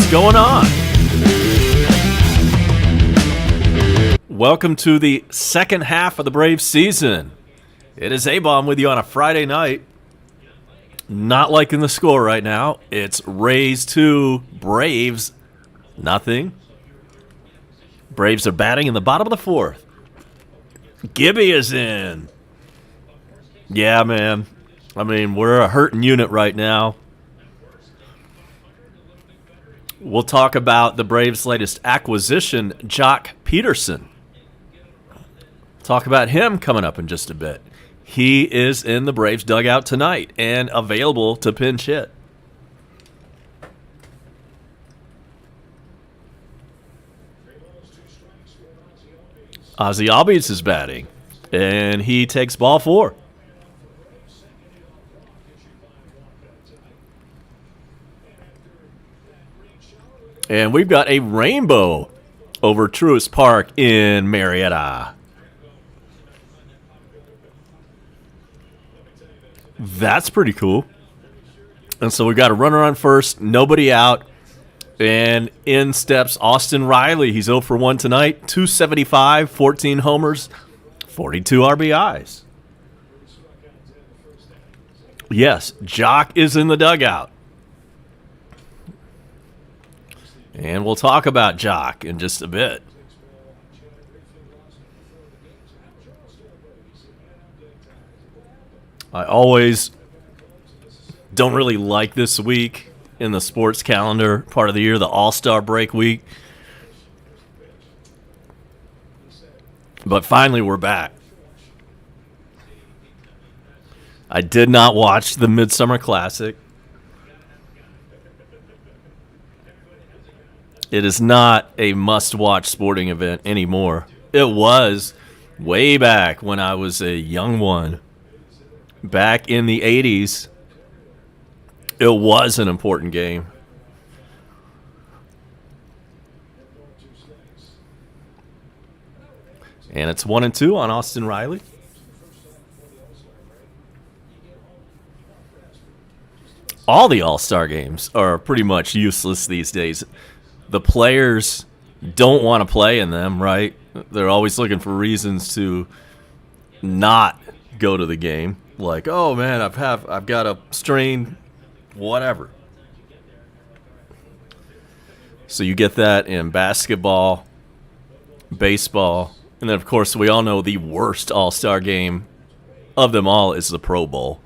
What's going on? Welcome to the second half of the Braves season. It is A-Bomb with you on a Friday night. Not liking the score right now. It's Rays 2, Braves nothing. Braves are batting in the bottom of the fourth. Gibby is in. Yeah, man. I mean, we're a hurting unit right now. We'll talk about the Braves' latest acquisition, Jock Peterson. Talk about him coming up in just a bit. He is in the Braves dugout tonight and available to pinch hit. Ozzy Albies is batting, and he takes ball 4. And we've got a rainbow over Truist Park in Marietta. That's pretty cool. And so we've got a runner on first, nobody out. And in steps Austin Riley. He's 0 for 1 tonight. 275, 14 homers, 42 RBIs. Yes, Jock is in the dugout. And we'll talk about Jock in just a bit. I always don't really like this week in the sports calendar, part of the year, the All-Star break week. But finally, we're back. I did not watch the Midsummer Classic. It is not a must-watch sporting event anymore. It was way back when I was a young one. Back in the 80s, it was an important game. And it's 1-2 on Austin Riley. All the All-Star games are pretty much useless these days. The players don't want to play in them, right? They're always looking for reasons to not go to the game. Like, oh man, I've got a strain, whatever. So you get that in basketball, baseball, and then of course we all know the worst All-Star game of them all is the Pro Bowl.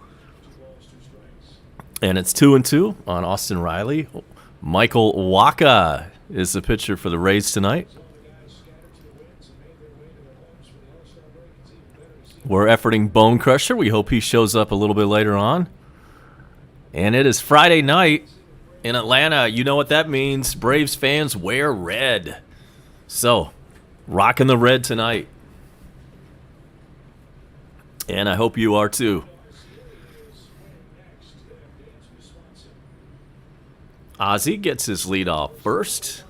And it's 2-2 on Austin Riley. Michael Wacha is the pitcher for the Rays tonight. We're efforting Bone Crusher. We hope he shows up a little bit later on. And it is Friday night in Atlanta. You know what that means. Braves fans wear red. So, rocking the red tonight. And I hope you are too. Ozzy gets his lead off first.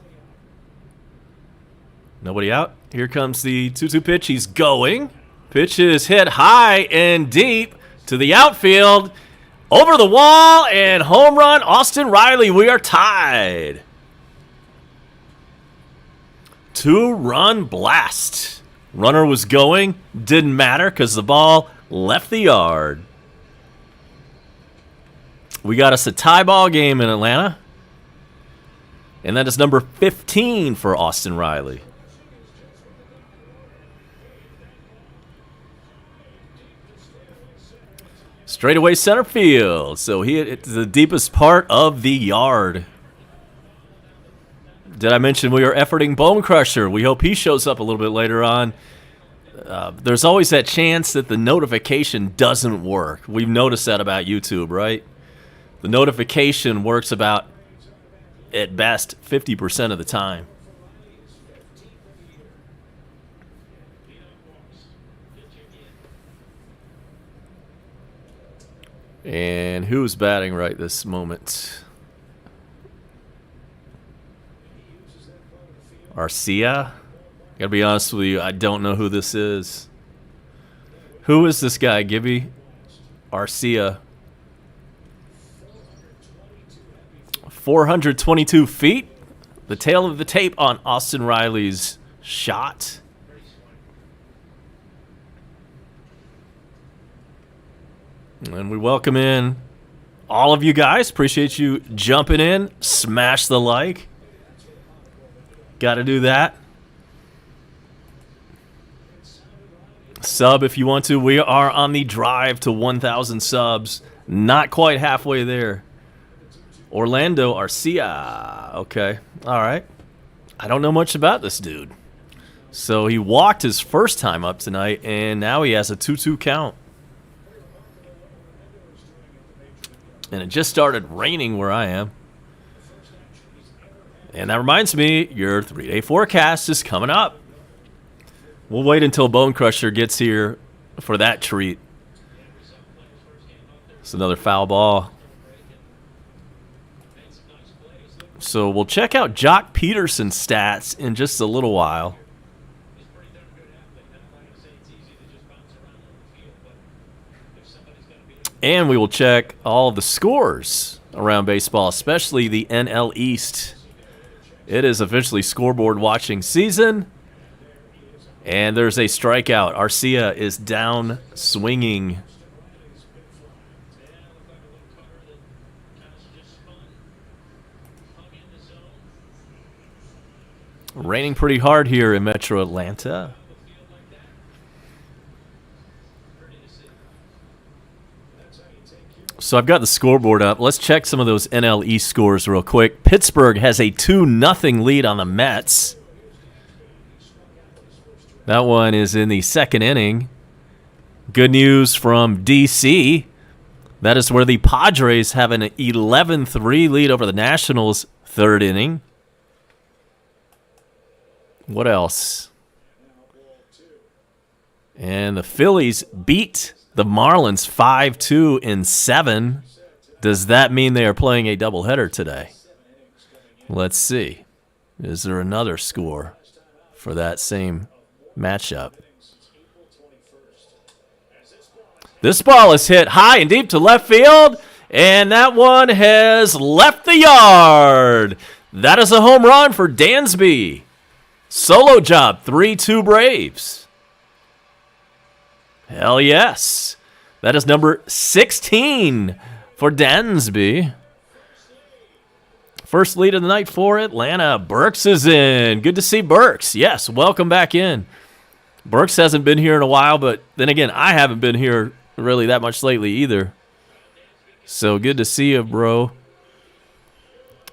Nobody out. Here comes the 2-2 pitch. He's going. Pitch is hit high and deep to the outfield. Over the wall and home run. Austin Riley. We are tied. 2-run blast. Runner was going. Didn't matter because the ball left the yard. We got us a tie ball game in Atlanta. And that is number 15 for Austin Riley. Straightaway center field. So he hit the deepest part of the yard. Did I mention we are efforting Bone Crusher? We hope he shows up a little bit later on. There's always that chance that the notification doesn't work. We've noticed that about YouTube, right? The notification works about, at best, 50% of the time. And who's batting right this moment? Arcia? Gotta be honest with you, I don't know who this is. Who is this guy, Gibby? Arcia. 422 feet? the tail of the tape on Austin Riley's shot. And we welcome in all of you guys. Appreciate you jumping in. Smash the like. Got to do that. Sub if you want to. We are on the drive to 1,000 subs. Not quite halfway there. Orlando Arcia. Okay. All right. I don't know much about this dude. So he walked his first time up tonight, and now he has a 2-2 count. And it just started raining where I am. And that reminds me, your 3-day forecast is coming up. We'll wait until Bone Crusher gets here for that treat. It's another foul ball. So we'll check out Jock Peterson's stats in just a little while. And we will check all of the scores around baseball, especially the NL East. It is officially scoreboard watching season. And there's a strikeout. Arcia is down swinging. Raining pretty hard here in Metro Atlanta. So I've got the scoreboard up. Let's check some of those NL East scores real quick. Pittsburgh has a 2-0 lead on the Mets. That one is in the second inning. Good news from D.C. That is where the Padres have an 11-3 lead over the Nationals, third inning. What else? And the Phillies beat the Marlins 5-2 in 7. Does that mean they are playing a doubleheader today? Let's see. Is there another score for that same matchup? This ball is hit high and deep to left field, and that one has left the yard. That is a home run for Dansby. Solo job, 3-2 Braves. Hell yes. That is number 16 for Dansby. First lead of the night for Atlanta. Burks is in. Good to see Burks. Yes, welcome back in. Burks hasn't been here in a while, but then again, I haven't been here really that much lately either. So good to see you, bro.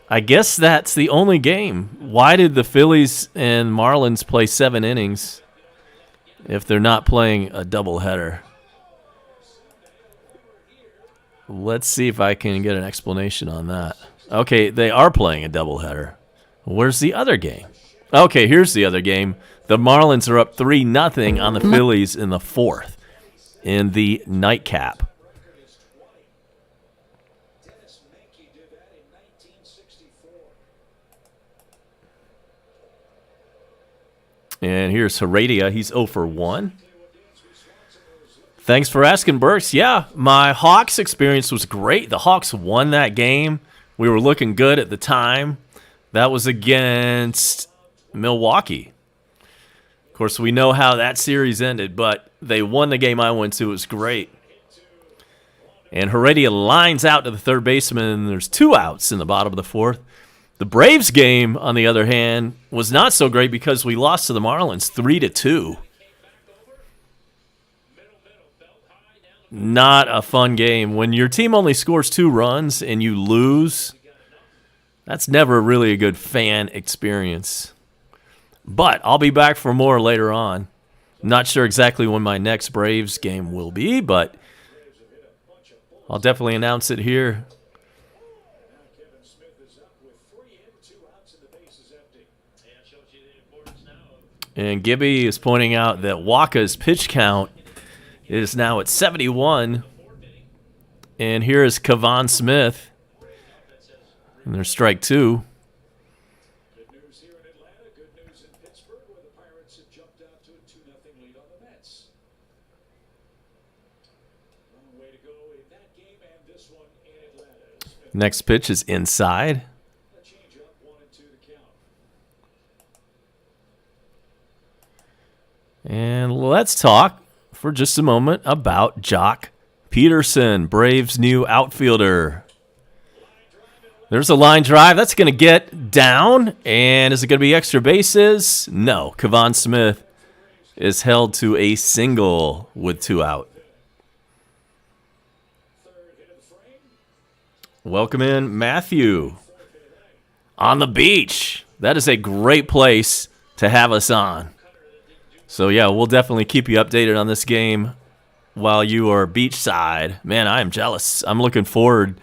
I guess that's the only game. Why did the Phillies and Marlins play 7 innings if they're not playing a doubleheader? Let's see if I can get an explanation on that. Okay, they are playing a doubleheader. Where's the other game? Okay, here's the other game. The Marlins are up 3-0 on the Phillies in the fourth in the nightcap. And here's Heredia. He's 0 for 1. Thanks for asking, Burks. Yeah, my Hawks experience was great. The Hawks won that game. We were looking good at the time. That was against Milwaukee. Of course, we know how that series ended, but they won the game I went to. It was great. And Heredia lines out to the third baseman, and there's 2 outs in the bottom of the fourth. The Braves game, on the other hand, was not so great because we lost to the Marlins 3-2. Not a fun game. When your team only scores 2 runs and you lose, that's never really a good fan experience. But I'll be back for more later on. Not sure exactly when my next Braves game will be, but I'll definitely announce it here. And Gibby is pointing out that Waka's pitch count is now at 71. And here is Kavan Smith. And there's strike 2. Good news here in Atlanta, good news in Pittsburgh, where the Pirates have jumped out to a 2-0 lead on the Mets. Long way to go in that game and this one in Atlanta. Next pitch is inside. A change up, 1-2 to count. let's talk for just a moment about Jock Peterson, Braves' new outfielder. There's a line drive. That's going to get down. And is it going to be extra bases? No. Kevon Smith is held to a single with 2 out. Welcome in Matthew on the beach. That is a great place to have us on. So, yeah, we'll definitely keep you updated on this game while you are beachside. Man, I am jealous. I'm looking forward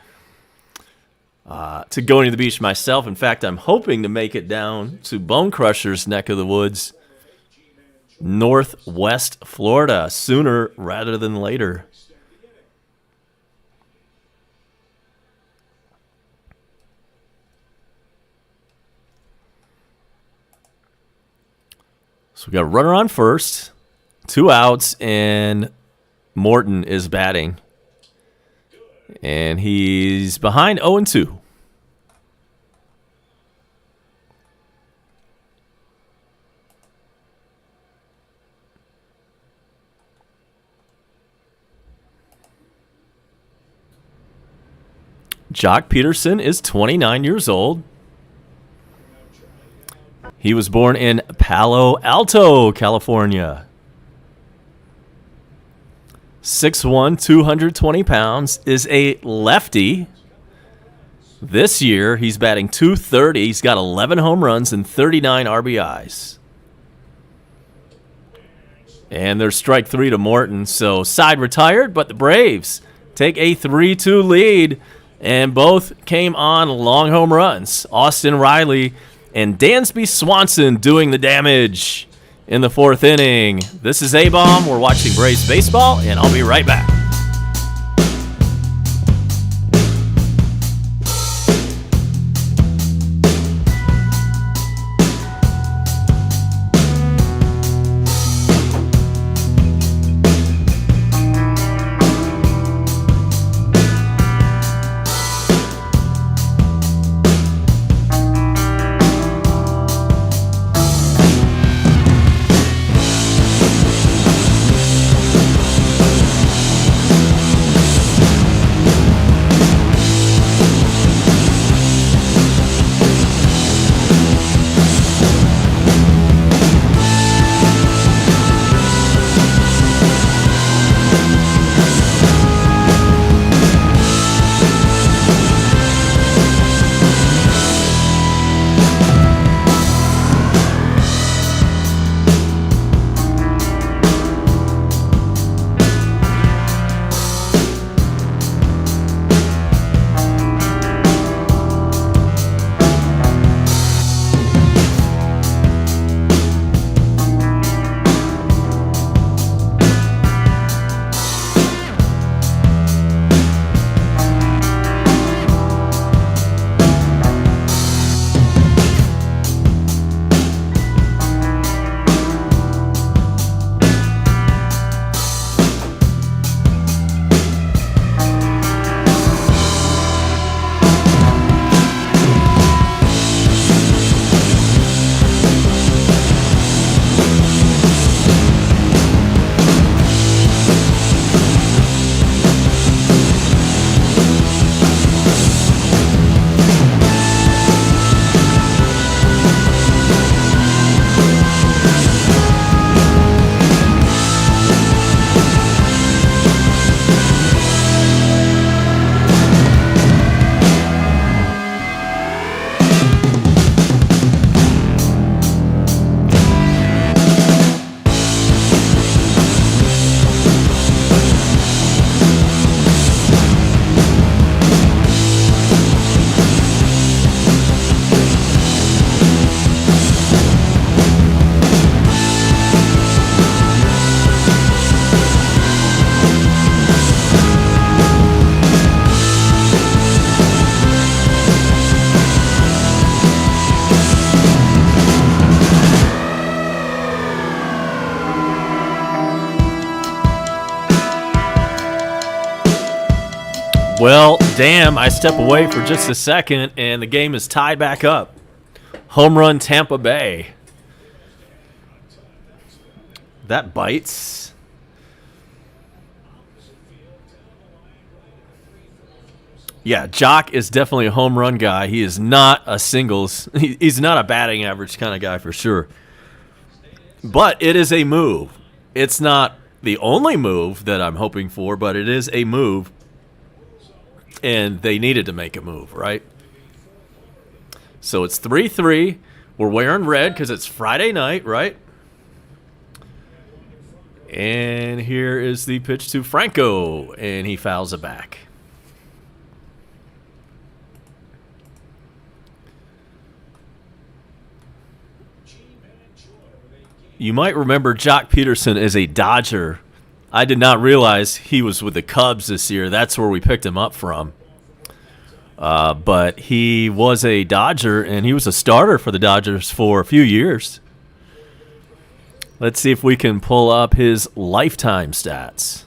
to going to the beach myself. In fact, I'm hoping to make it down to Bone Crusher's neck of the woods, Northwest Florida, sooner rather than later. So we got a runner on first, 2 outs, and Morton is batting. And he's behind 0-2. Jock Peterson is 29 years old. He was born in Palo Alto, California. 6'1", 220 pounds, is a lefty. This year, he's batting .230. He's got 11 home runs and 39 RBIs. And there's strike 3 to Morton, so side retired, but the Braves take a 3-2 lead, and both came on long home runs. Austin Riley and Dansby Swanson doing the damage in the 4th inning. This is A-Bomb. We're watching Braves baseball, and I'll be right back. Well, damn, I step away for just a second, and the game is tied back up. Home run Tampa Bay. That bites. Yeah, Jock is definitely a home run guy. He is not a singles. He's not a batting average kind of guy for sure. But it is a move. It's not the only move that I'm hoping for, but it is a move. And they needed to make a move, right? So it's 3-3. We're wearing red because it's Friday night, right? And here is the pitch to Franco, and he fouls it back. You might remember Jock Peterson as a Dodger. I did not realize he was with the Cubs this year. That's where we picked him up from. But he was a Dodger, and he was a starter for the Dodgers for a few years. Let's see if we can pull up his lifetime stats.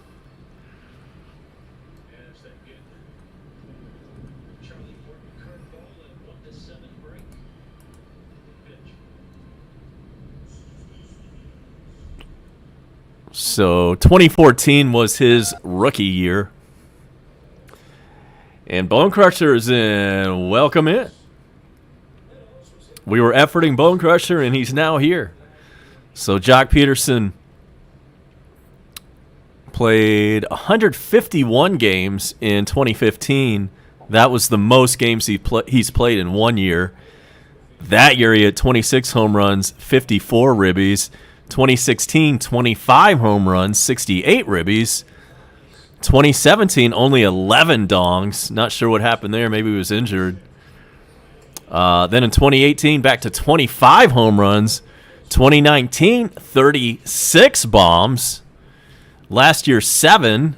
So 2014 was his rookie year. And Bone Crusher is in. Welcome in. We were efforting Bone Crusher, and he's now here. So Jock Peterson played 151 games in 2015. That was the most games he's played in 1 year. That year he had 26 home runs, 54 ribbies. 2016, 25 home runs, 68 ribbies. 2017, only 11 dongs. Not sure what happened there. Maybe he was injured. Then in 2018, back to 25 home runs. 2019, 36 bombs. Last year, 7.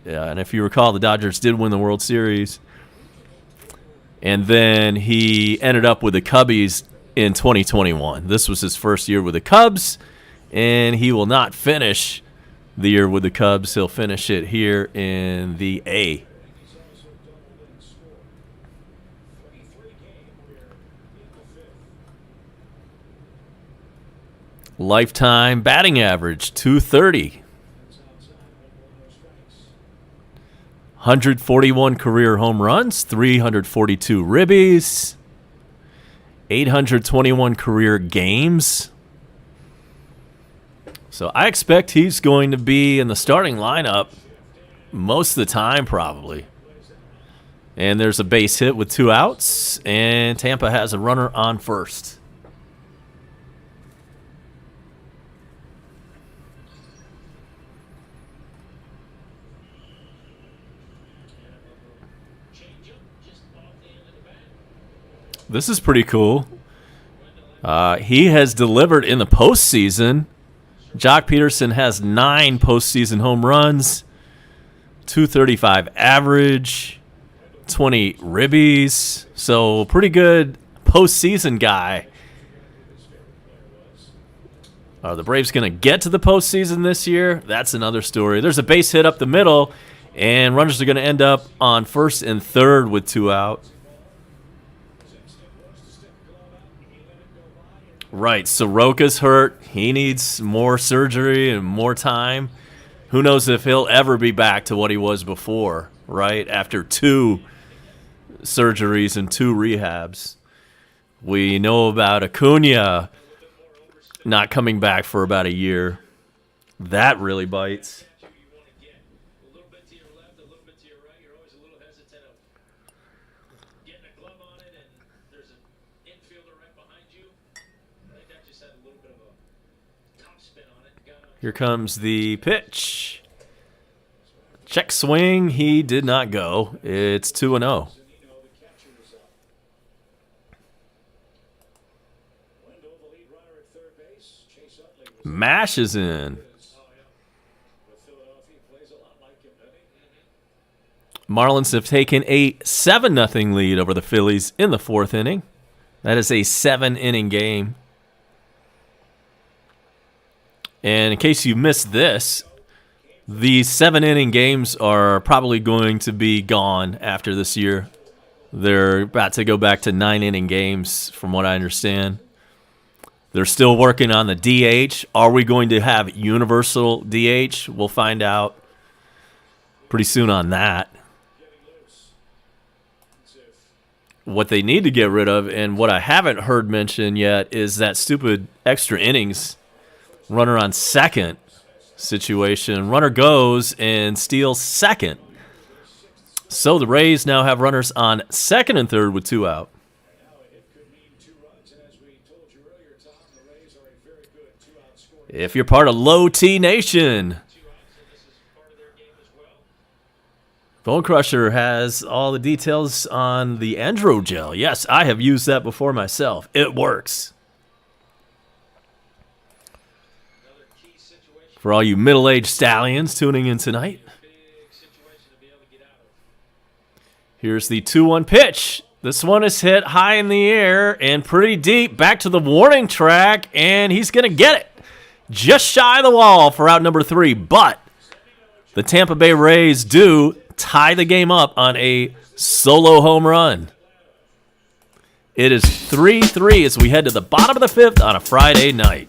Yeah, and if you recall, the Dodgers did win the World Series. And then he ended up with the Cubbies in 2021. This was his first year with the Cubs, and he will not finish the year with the Cubs. He'll finish it here in the A. Lifetime batting average, 230. 141 career home runs, 342 ribbies, 821 career games. So I expect he's going to be in the starting lineup most of the time probably. And there's a base hit with 2 outs, and Tampa has a runner on first. This is pretty cool. He has delivered in the postseason. Jock Peterson has 9 postseason home runs, 235 average, 20 ribbies. So pretty good postseason guy. Are the Braves going to get to the postseason this year? That's another story. There's a base hit up the middle, and runners are going to end up on first and third with 2 out. Right, Soroka's hurt. He needs more surgery and more time. Who knows if he'll ever be back to what he was before, right? After 2 surgeries and 2 rehabs. We know about Acuna not coming back for about a year. That really bites. Here comes the pitch. Check swing. He did not go. It's 2-0. Mash is in. Marlins have taken a 7-0 lead over the Phillies in the 4th inning. That is a 7-inning game. And in case you missed this, these 7-inning games are probably going to be gone after this year. They're about to go back to 9-inning games, from what I understand. They're still working on the DH. Are we going to have universal DH? We'll find out pretty soon on that. What they need to get rid of, and what I haven't heard mentioned yet, is that stupid extra innings runner on second situation. Runner goes and steals second. So the Rays now have runners on second and third with 2 out. If you're part of Low T Nation, Bone Crusher has all the details on the Androgel. Yes, I have used that before myself. It works. For all you middle-aged stallions tuning in tonight, here's the 2-1 pitch. This one is hit high in the air and pretty deep. Back to the warning track, and he's going to get it. Just shy of the wall for out number 3, but the Tampa Bay Rays do tie the game up on a solo home run. It is 3-3 as we head to the bottom of the 5th on a Friday night.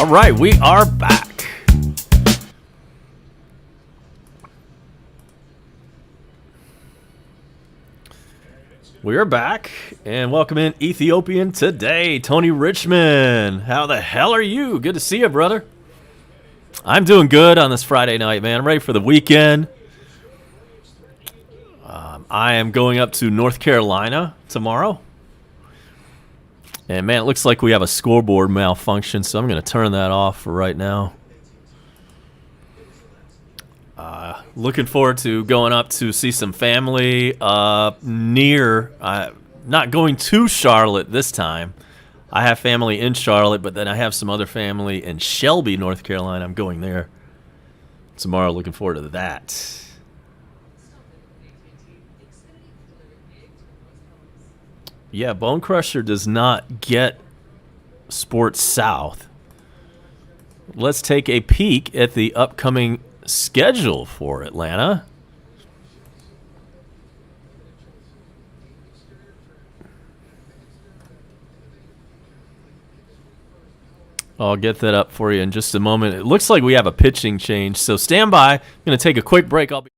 All right, we are back. We are back, and welcome in Ethiopian today, Tony Richmond. How the hell are you? Good to see you, brother. I'm doing good on this Friday night, man. I'm ready for the weekend. I am going up to North Carolina tomorrow. And, man, it looks like we have a scoreboard malfunction, so I'm going to turn that off for right now. Looking forward to going up to see some family near, not going to Charlotte this time. I have family in Charlotte, but then I have some other family in Shelby, North Carolina. I'm going there tomorrow. Looking forward to that. Yeah, Bone Crusher does not get Sports South. Let's take a peek at the upcoming schedule for Atlanta. I'll get that up for you in just a moment. It looks like we have a pitching change, so stand by. I'm going to take a quick break. I'll be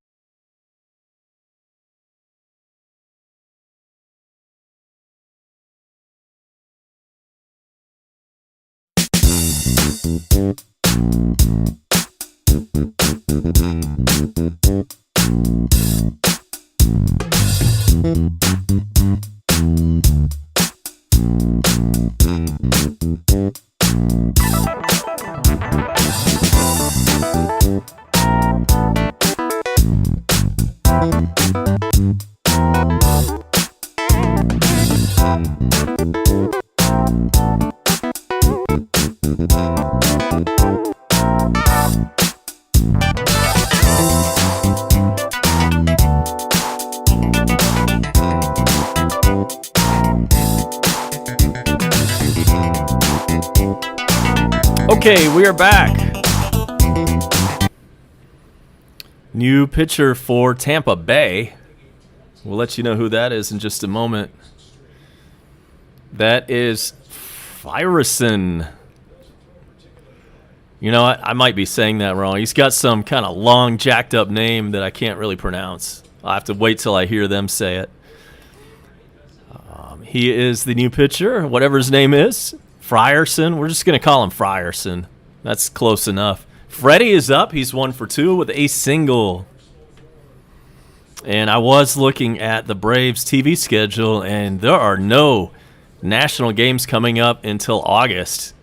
Okay, we are back. New pitcher for Tampa Bay. We'll let you know who that is in just a moment. That is Firison. You know, I might be saying that wrong. He's got some kind of long, jacked up name that I can't really pronounce. I'll have to wait till I hear them say it. He is the new pitcher, whatever his name is. Frierson. We're just going to call him Frierson. That's close enough. Freddie is up. He's 1 for 2 with a single. And I was looking at the Braves TV schedule, and there are no national games coming up until August.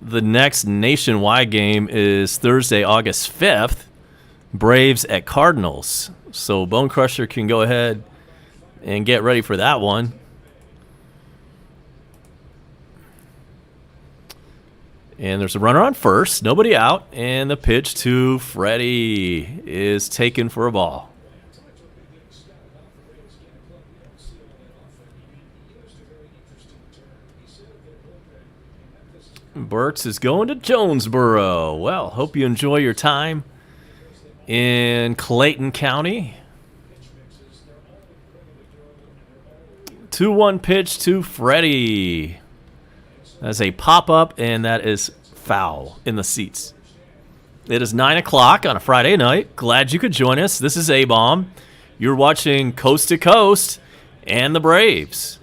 The next nationwide game is Thursday, August 5th. Braves at Cardinals. So Bone Crusher can go ahead and get ready for that one. And there's a runner on first, nobody out, and the pitch to Freddie is taken for a ball. Burks is going to Jonesboro. Well, hope you enjoy your time in Clayton County. 2-1 pitch to Freddie. That's a pop-up, and that is foul in the seats. It is 9 o'clock on a Friday night. Glad you could join us. This is A-Bomb. You're watching Coast to Coast and the Braves.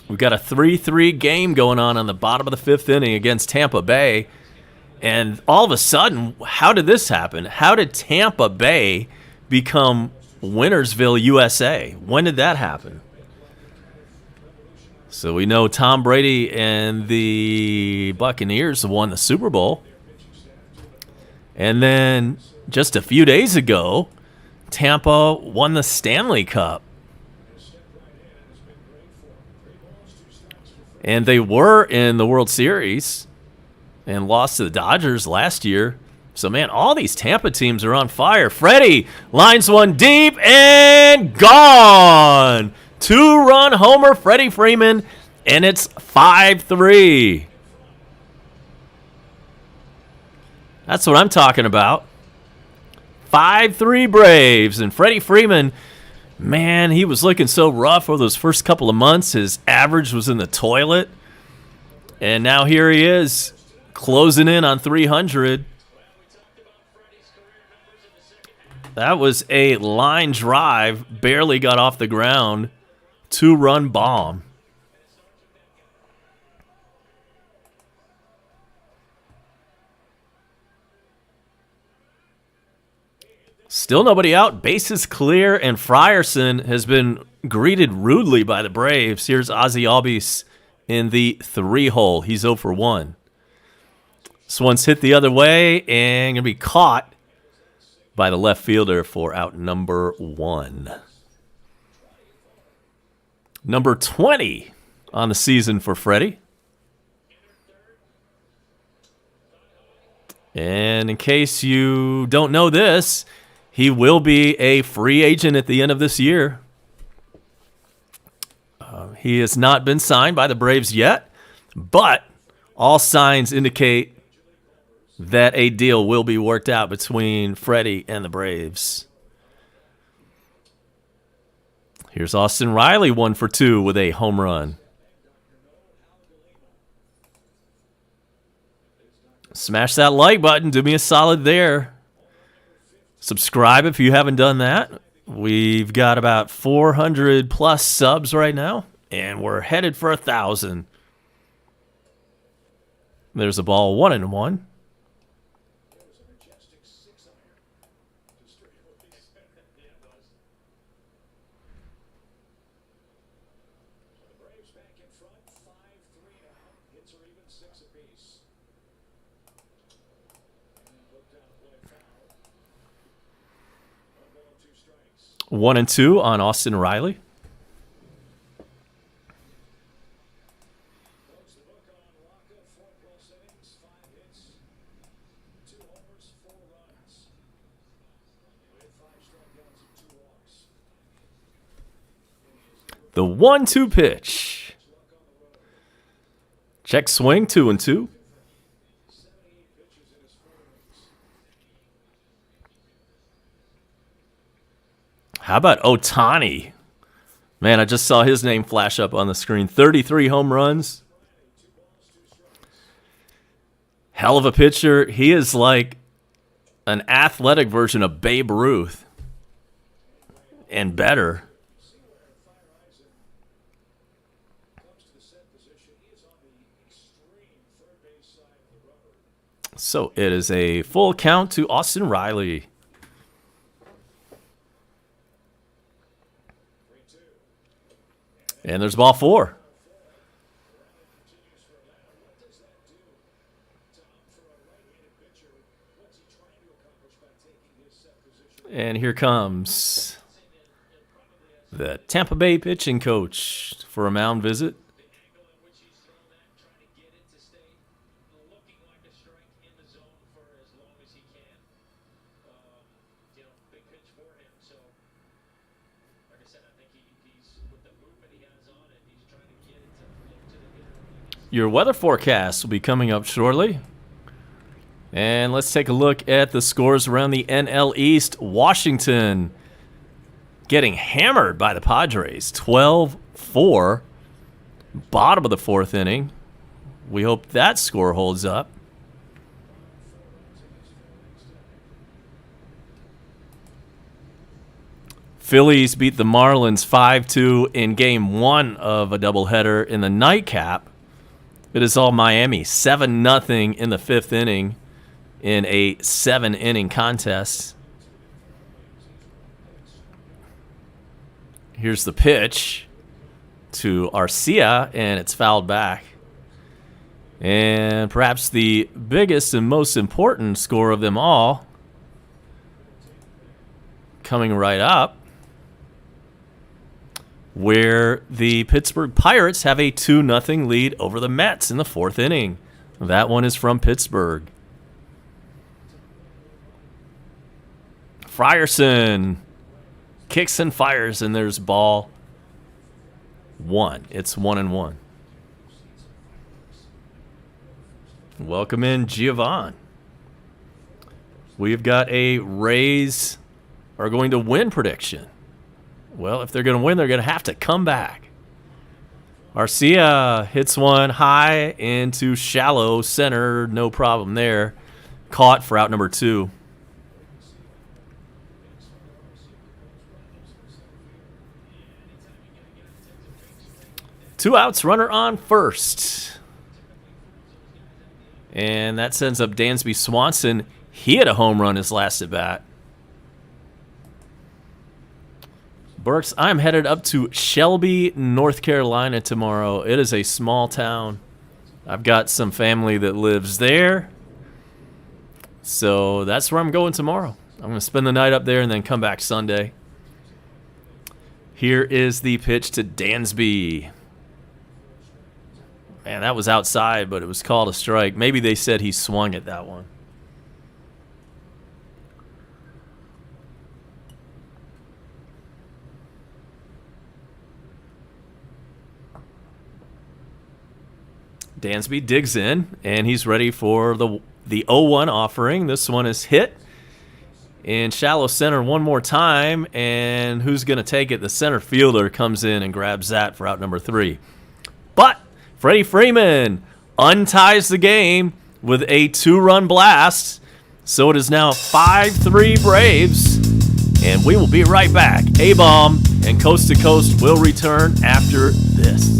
We've got a 3-3 game going on the bottom of the fifth inning against Tampa Bay. And all of a sudden, how did this happen? How did Tampa Bay become Winnersville, USA? When did that happen? So we know Tom Brady and the Buccaneers won the Super Bowl. And then just a few days ago, Tampa won the Stanley Cup. And they were in the World Series and lost to the Dodgers last year. So, man, all these Tampa teams are on fire. Freddie lines one deep and gone. 2-run homer, Freddie Freeman, and it's 5-3. That's what I'm talking about. 5-3 Braves, and Freddie Freeman, man, he was looking so rough over those first couple of months. His average was in the toilet, and now here he is closing in on 300. That was a line drive, barely got off the ground. 2-run bomb. Still nobody out. Bases clear, and Frierson has been greeted rudely by the Braves. Here's Ozzy Albies in the 3-hole. He's 0 for 1. This one's hit the other way and going to be caught by the left fielder for out number 1. Number 20 on the season for Freddie. And in case you don't know this, he will be a free agent at the end of this year. He has not been signed by the Braves yet, but all signs indicate that a deal will be worked out between Freddie and the Braves. Here's Austin Riley, 1 for 2 with a home run. Smash that like button. Do me a solid there. Subscribe if you haven't done that. We've got about 400 plus subs right now, and we're headed for 1,000. There's a ball, 1-1. One and two on Austin Riley. The 1-2 pitch. Check swing, 2-2. How about Ohtani? Man, I just saw his name flash up on the screen. 33 home runs. Hell of a pitcher. He is like an athletic version of Babe Ruth. And better. So it is a full count to Austin Riley. And there's ball 4. And here comes the Tampa Bay pitching coach for a mound visit. Your weather forecast will be coming up shortly. And let's take a look at the scores around the NL East. Washington getting hammered by the Padres. 12-4. Bottom of the 4th inning. We hope that score holds up. Phillies beat the Marlins 5-2 in Game 1 of a doubleheader in the nightcap. It is all Miami, 7-0 in the 5th inning in a 7-inning contest. Here's the pitch to Arcia, and it's fouled back. And perhaps the biggest and most important score of them all, coming right up, where the Pittsburgh Pirates have a 2-0 lead over the Mets in the 4th inning. That one is from Pittsburgh. Frierson kicks and fires, and there's ball 1. It's 1-1. Welcome in, Giovanni. We've got a Rays are going to win prediction. Well, if they're going to win, they're going to have to come back. Arcia hits one high into shallow center. No problem there. Caught for out number 2. Two outs, runner on first. And that sends up Dansby Swanson. He had a home run his last at bat. Burks, I'm headed up to Shelby, North Carolina tomorrow. It is a small town. I've got some family that lives there. So that's where I'm going tomorrow. I'm going to spend the night up there and then come back Sunday. Here is the pitch to Dansby. Man, that was outside, but it was called a strike. Maybe they said he swung at that one. Dansby digs in, and he's ready for the 0-1 offering. This one is hit, in shallow center one more time. And who's going to take it? The center fielder comes in and grabs that for out number 3. But Freddie Freeman unties the game with a 2-run blast. So it is now 5-3 Braves. And we will be right back. A-Bomb and Coast to Coast will return after this.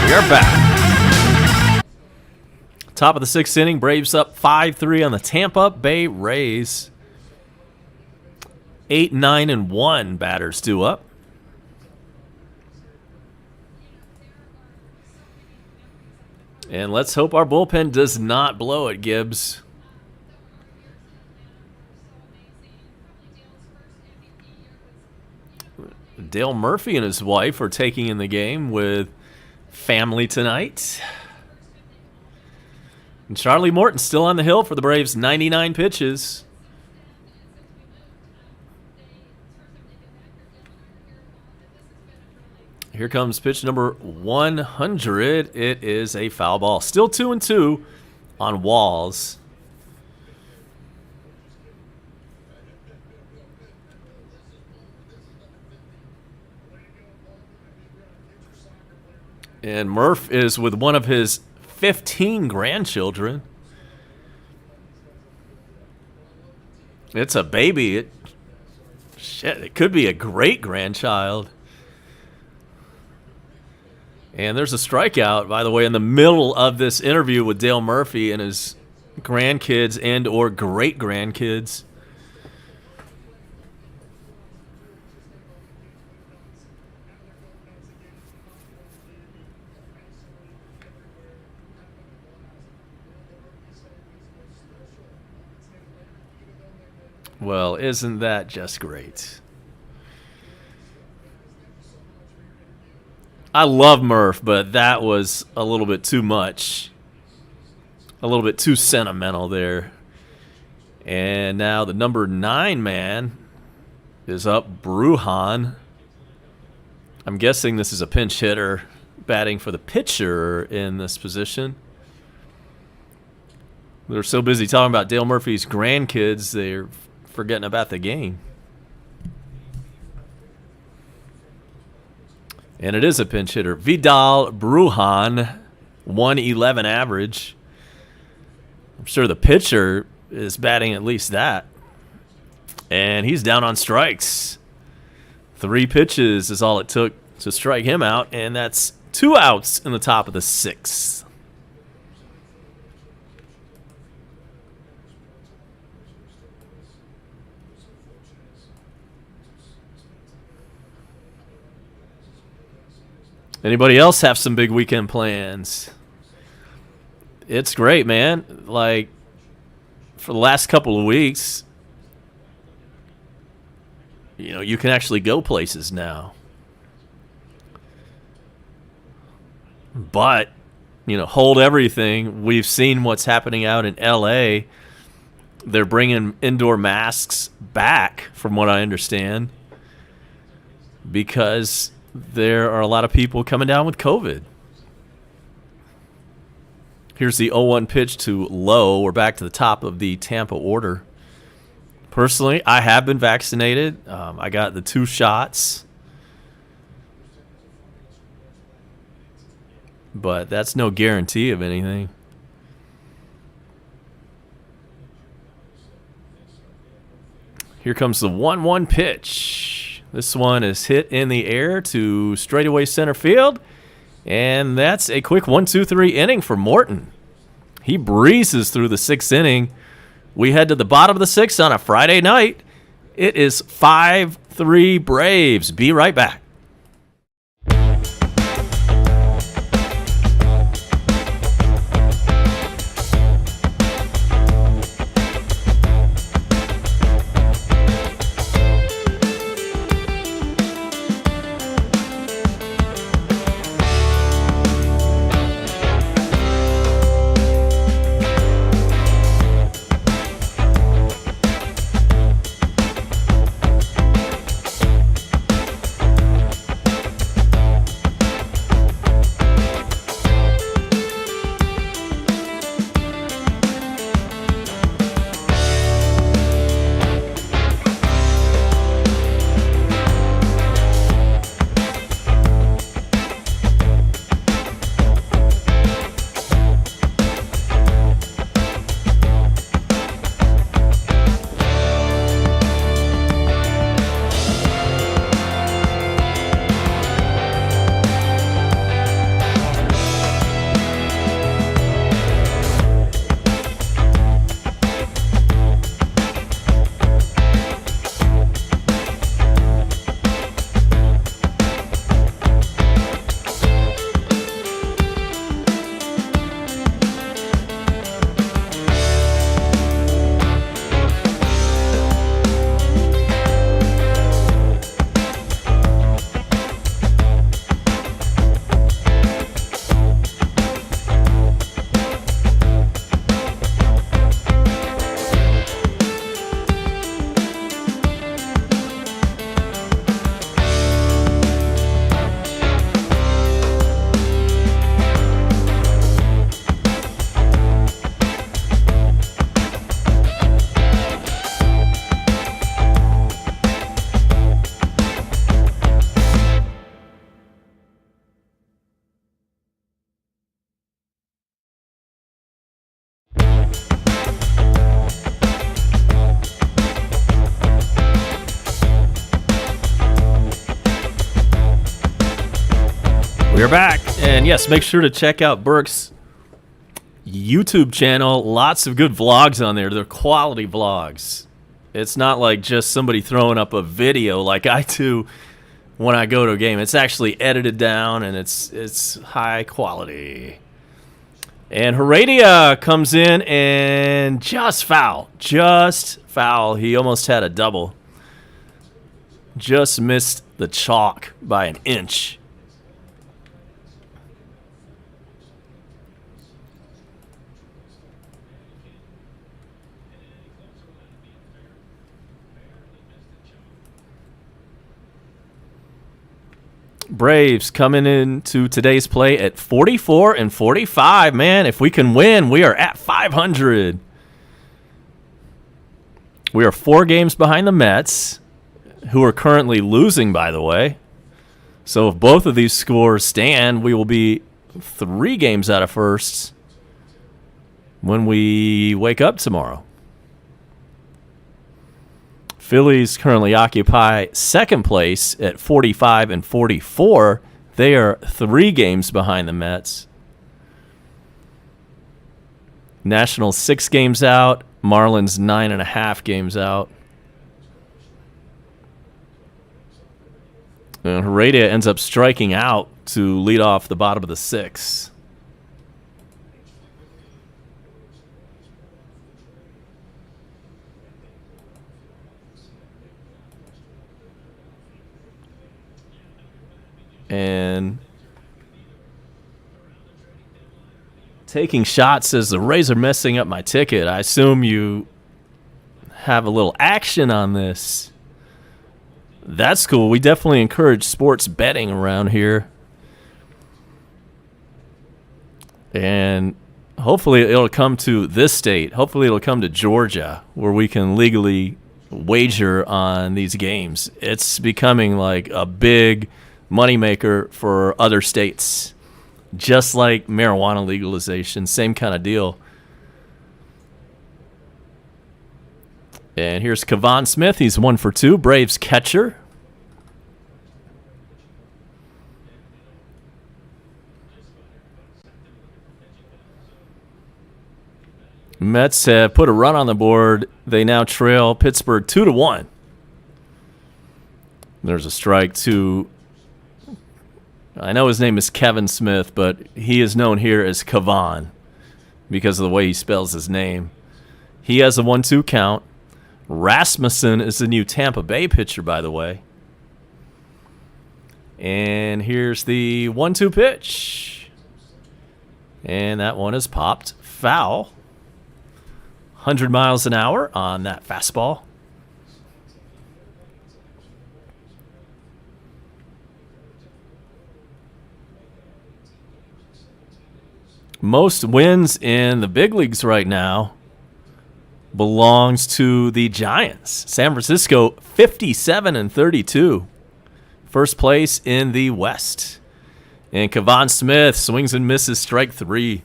We're back. Top of the 6th inning, Braves up 5-3 on the Tampa Bay Rays. 8, 9, and 1 batters due up. And let's hope our bullpen does not blow it, Gibbs. Dale Murphy and his wife are taking in the game with family tonight. And Charlie Morton still on the hill for the Braves, 99 pitches. Here comes pitch number 100. It is a foul ball. Still 2-2 on Walls. And Murph is with one of his 15 grandchildren. It's a baby. It could be a great-grandchild. And there's a strikeout, by the way, in the middle of this interview with Dale Murphy and his grandkids and or great-grandkids. Well, isn't that just great? I love Murph, but that was a little bit too much. A little bit too sentimental there. And now the number 9 man is up, Brujan. I'm guessing this is a pinch hitter batting for the pitcher in this position. They're so busy talking about Dale Murphy's grandkids, they're forgetting about the game. And it is a pinch hitter. Vidal Brujan, 111 average. I'm sure the pitcher is batting at least that. And he's down on strikes. 3 pitches is all it took to strike him out, and that's 2 outs in the top of the 6th. Anybody else have some big weekend plans? It's great, man. Like, for the last couple of weeks, you know, you can actually go places now. But, you know, hold everything. We've seen what's happening out in LA. They're bringing indoor masks back, from what I understand, because there are a lot of people coming down with COVID. Here's the 0-1 pitch to Lowe. We're back to the top of the Tampa order. Personally, I have been vaccinated. I got the 2 shots. But that's no guarantee of anything. Here comes the 1-1 pitch. This one is hit in the air to straightaway center field. And that's a quick 1-2-3 inning for Morton. He breezes through the 6th inning. We head to the bottom of the 6th on a Friday night. It is 5-3 Braves. Be right back. We're back, and yes, make sure to check out Burke's YouTube channel. Lots of good vlogs on there. They're quality vlogs. It's not like just somebody throwing up a video like I do when I go to a game. It's actually edited down, and it's high quality. And Heredia comes in and just foul. Just foul. He almost had a double. Just missed the chalk by an inch. Braves coming into today's play at 44-45. Man, if we can win, we are at 500. We are 4 games behind the Mets, who are currently losing, by the way. So if both of these scores stand, we will be 3 games out of first when we wake up tomorrow. Phillies currently occupy second place at 45-44. They are 3 games behind the Mets. Nationals 6 games out. Marlins 9.5 games out. And Heredia ends up striking out to lead off the bottom of the 6th. And taking shots says the Rays are messing up my ticket. I assume you have a little action on this. That's cool. We definitely encourage sports betting around here. And hopefully it'll come to this state. Hopefully it'll come to Georgia, where we can legally wager on these games. It's becoming like a big moneymaker for other states. Just like marijuana legalization, same kind of deal. And here's Kevon Smith. He's 1 for 2. Braves catcher. Mets have put a run on the board. They now trail Pittsburgh 2-1. There's a strike to, I know his name is Kevin Smith, but he is known here as Kevon because of the way he spells his name. He has a 1-2 count. Rasmussen is the new Tampa Bay pitcher, by the way. And here's the 1-2 pitch. And that one is popped foul. 100 miles an hour on that fastball. Most wins in the big leagues right now belongs to the Giants. San Francisco 57-32. First place in the West. And Kevon Smith swings and misses strike 3.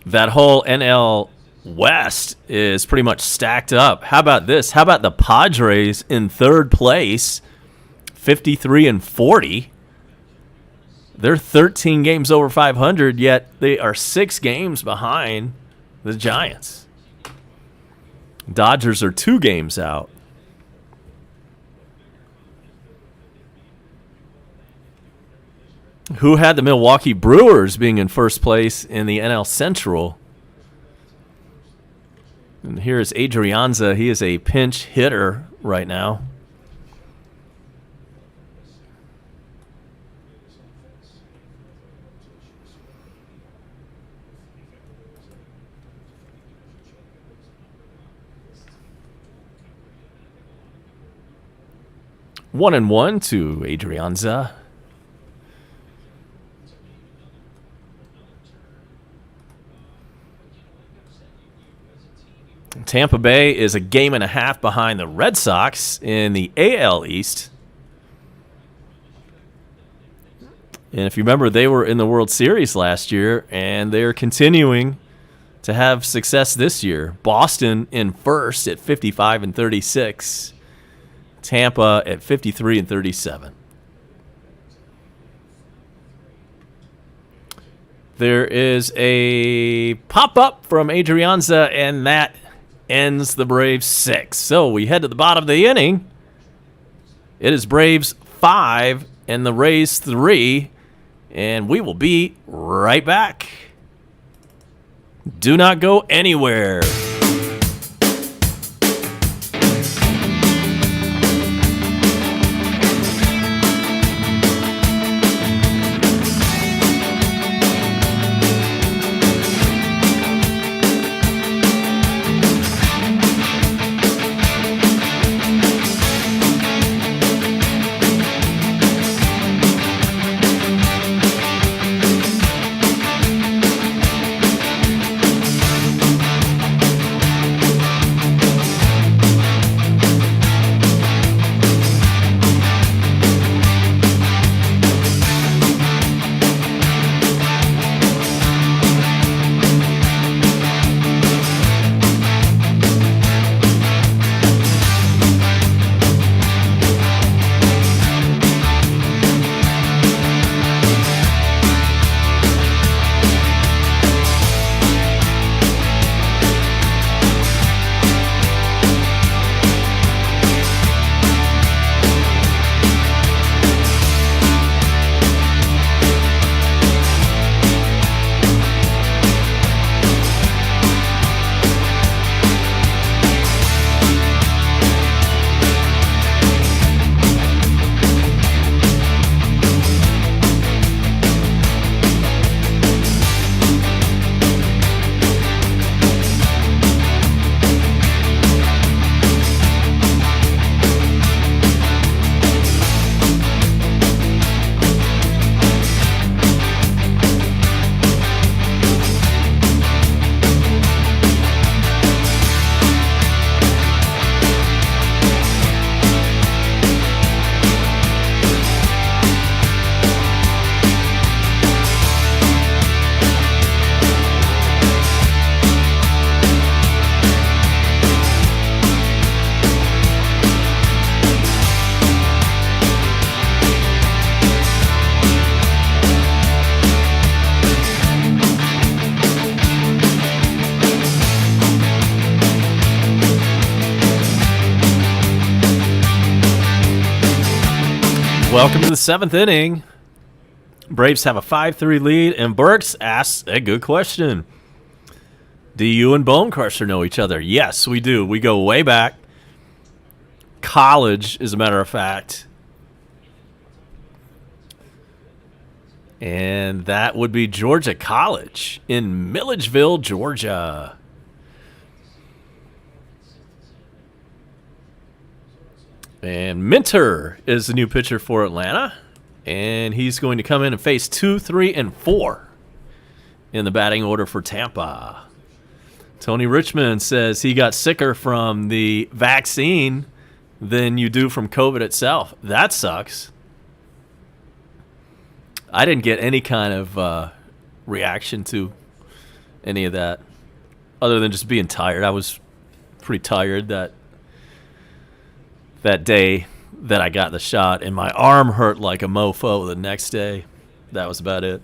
That whole NL West is pretty much stacked up. How about this? How about the Padres in third place, 53-40? They're 13 games over 500, yet they are 6 games behind the Giants. Dodgers are 2 games out. Who had the Milwaukee Brewers being in first place in the NL Central? And here is Adrianza. He is a pinch hitter right now. One and one to Adrianza. Tampa Bay is a game and a half behind the Red Sox in the AL East. And if you remember, they were in the World Series last year, and they're continuing to have success this year. Boston in first at 55-36. Tampa at 53-37. There is a pop-up from Adrianza, and that ends the Braves 6. So we head to the bottom of the inning. It is Braves 5 and the Rays 3, and we will be right back. Do not go anywhere. Welcome to the 7th inning. Braves have a 5-3 lead, and Burks asks a good question. Do you and Bone Crusher know each other? Yes, we do. We go way back. College, as a matter of fact. And that would be Georgia College in Milledgeville, Georgia. And Minter is the new pitcher for Atlanta. And he's going to come in and face 2, 3, and 4 in the batting order for Tampa. Tony Richmond says he got sicker from the vaccine than you do from COVID itself. That sucks. I didn't get any kind of reaction to any of that other than just being tired. I was pretty tired that day that I got the shot, and my arm hurt like a mofo the next day. That was about it.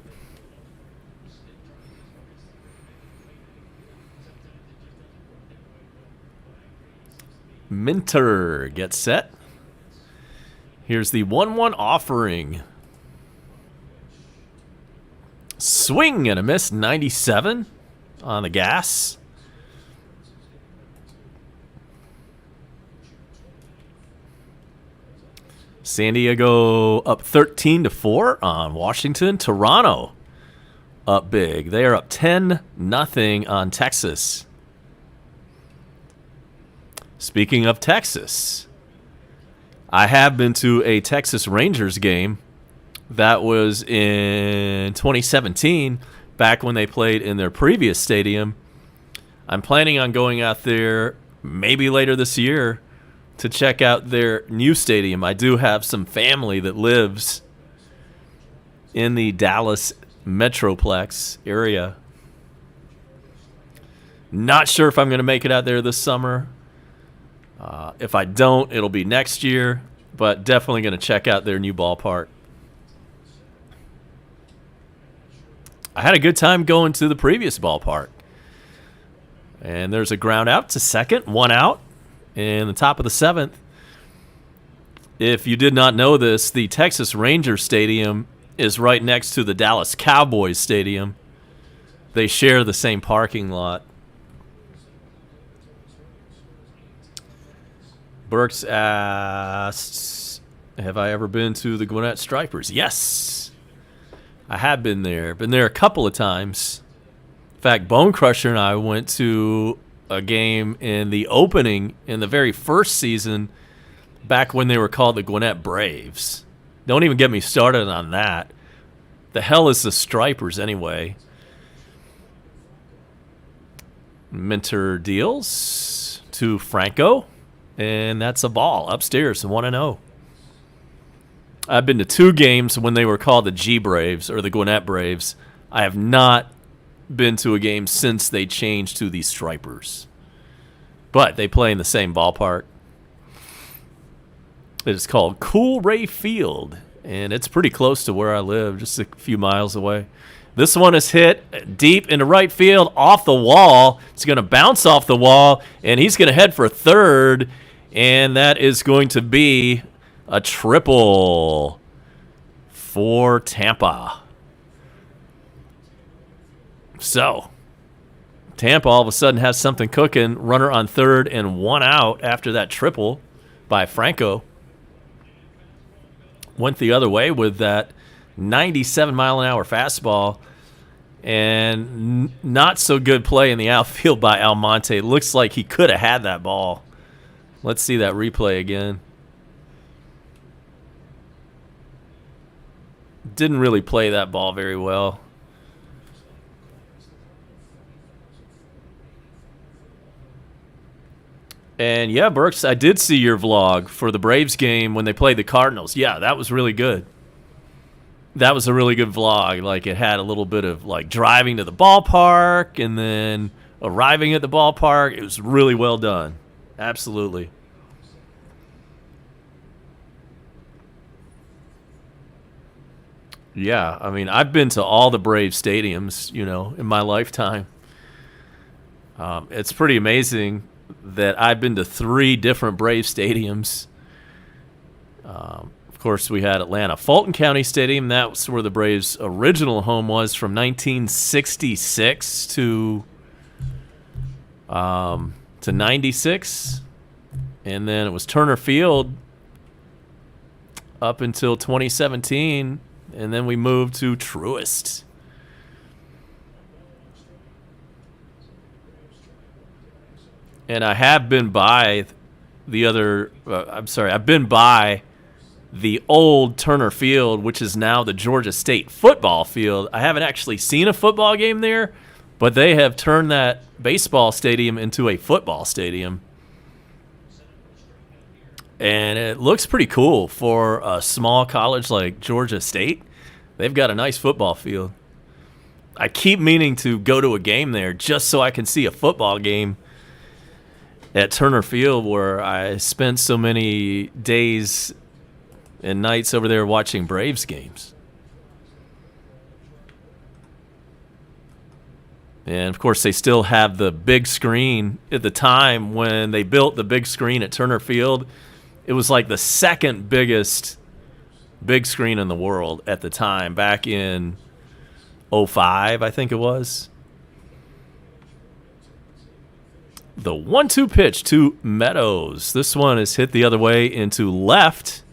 Minter gets set. Here's the 1-1 offering. Swing and a miss, 97 on the gas. San Diego up 13-4 on Washington. Toronto up big. They are up 10-0 on Texas. Speaking of Texas, I have been to a Texas Rangers game. That was in 2017, back when they played in their previous stadium. I'm planning on going out there maybe later this year to check out their new stadium. I do have some family that lives in the Dallas Metroplex area. Not sure if I'm going to make it out there this summer. If I don't, it'll be next year, but definitely going to check out their new ballpark. I had a good time going to the previous ballpark. And there's a ground out to second, 1 out in the top of the 7th. If you did not know this, the Texas Rangers Stadium is right next to the Dallas Cowboys Stadium. They share the same parking lot. Burks asks, have I ever been to the Gwinnett Stripers? Yes, I have been there. Been there a couple of times. In fact, Bone Crusher and I went to a game in the opening in the very first season back when they were called the Gwinnett Braves. Don't even get me started on that. The hell is the Stripers anyway? Minter deals to Franco. And that's a ball upstairs, 1-0. I've been to 2 games when they were called the G Braves or the Gwinnett Braves. I have not been to a game since they changed to the Stripers. But they play in the same ballpark. It is called Cool Ray Field, and it's pretty close to where I live, just a few miles away. This one is hit deep into right field, off the wall. It's going to bounce off the wall, and he's going to head for third. And that is going to be a triple for Tampa. So, Tampa all of a sudden has something cooking. Runner on third and 1 out after that triple by Franco. Went the other way with that 97-mile-an-hour fastball. And not so good play in the outfield by Almonte. Looks like he could have had that ball. Let's see that replay again. Didn't really play that ball very well. And yeah, Burks, I did see your vlog for the Braves game when they played the Cardinals. Yeah, that was really good. That was a really good vlog. Like, it had a little bit of like driving to the ballpark and then arriving at the ballpark. It was really well done. Absolutely. Yeah, I mean, I've been to all the Braves stadiums, in my lifetime. It's pretty amazing that I've been to 3 different Braves stadiums. Of course, we had Atlanta. Fulton County Stadium, that's where the Braves' original home was from 1966 to 96. And then it was Turner Field up until 2017, and then we moved to Truist. And I have been by I've been by the old Turner Field, which is now the Georgia State football field. I haven't actually seen a football game there, but they have turned that baseball stadium into a football stadium. And it looks pretty cool for a small college like Georgia State. They've got a nice football field. I keep meaning to go to a game there just so I can see a football game at Turner Field, where I spent so many days and nights over there watching Braves games. And, of course, they still have the big screen. At the time when they built the big screen at Turner Field, it was like the second biggest big screen in the world at the time, back in 2005, I think it was. The 1-2 pitch to Meadows. This one is hit the other way into left.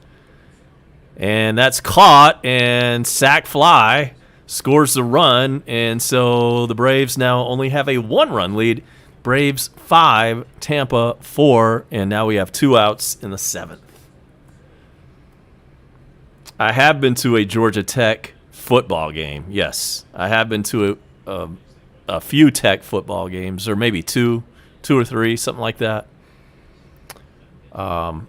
And that's caught, and sac fly scores the run. And so the Braves now only have a 1-run lead. Braves 5, Tampa 4, and now we have 2 outs in the 7th. I have been to a Georgia Tech football game. Yes, I have been to a few Tech football games, or maybe two or three, something like that. I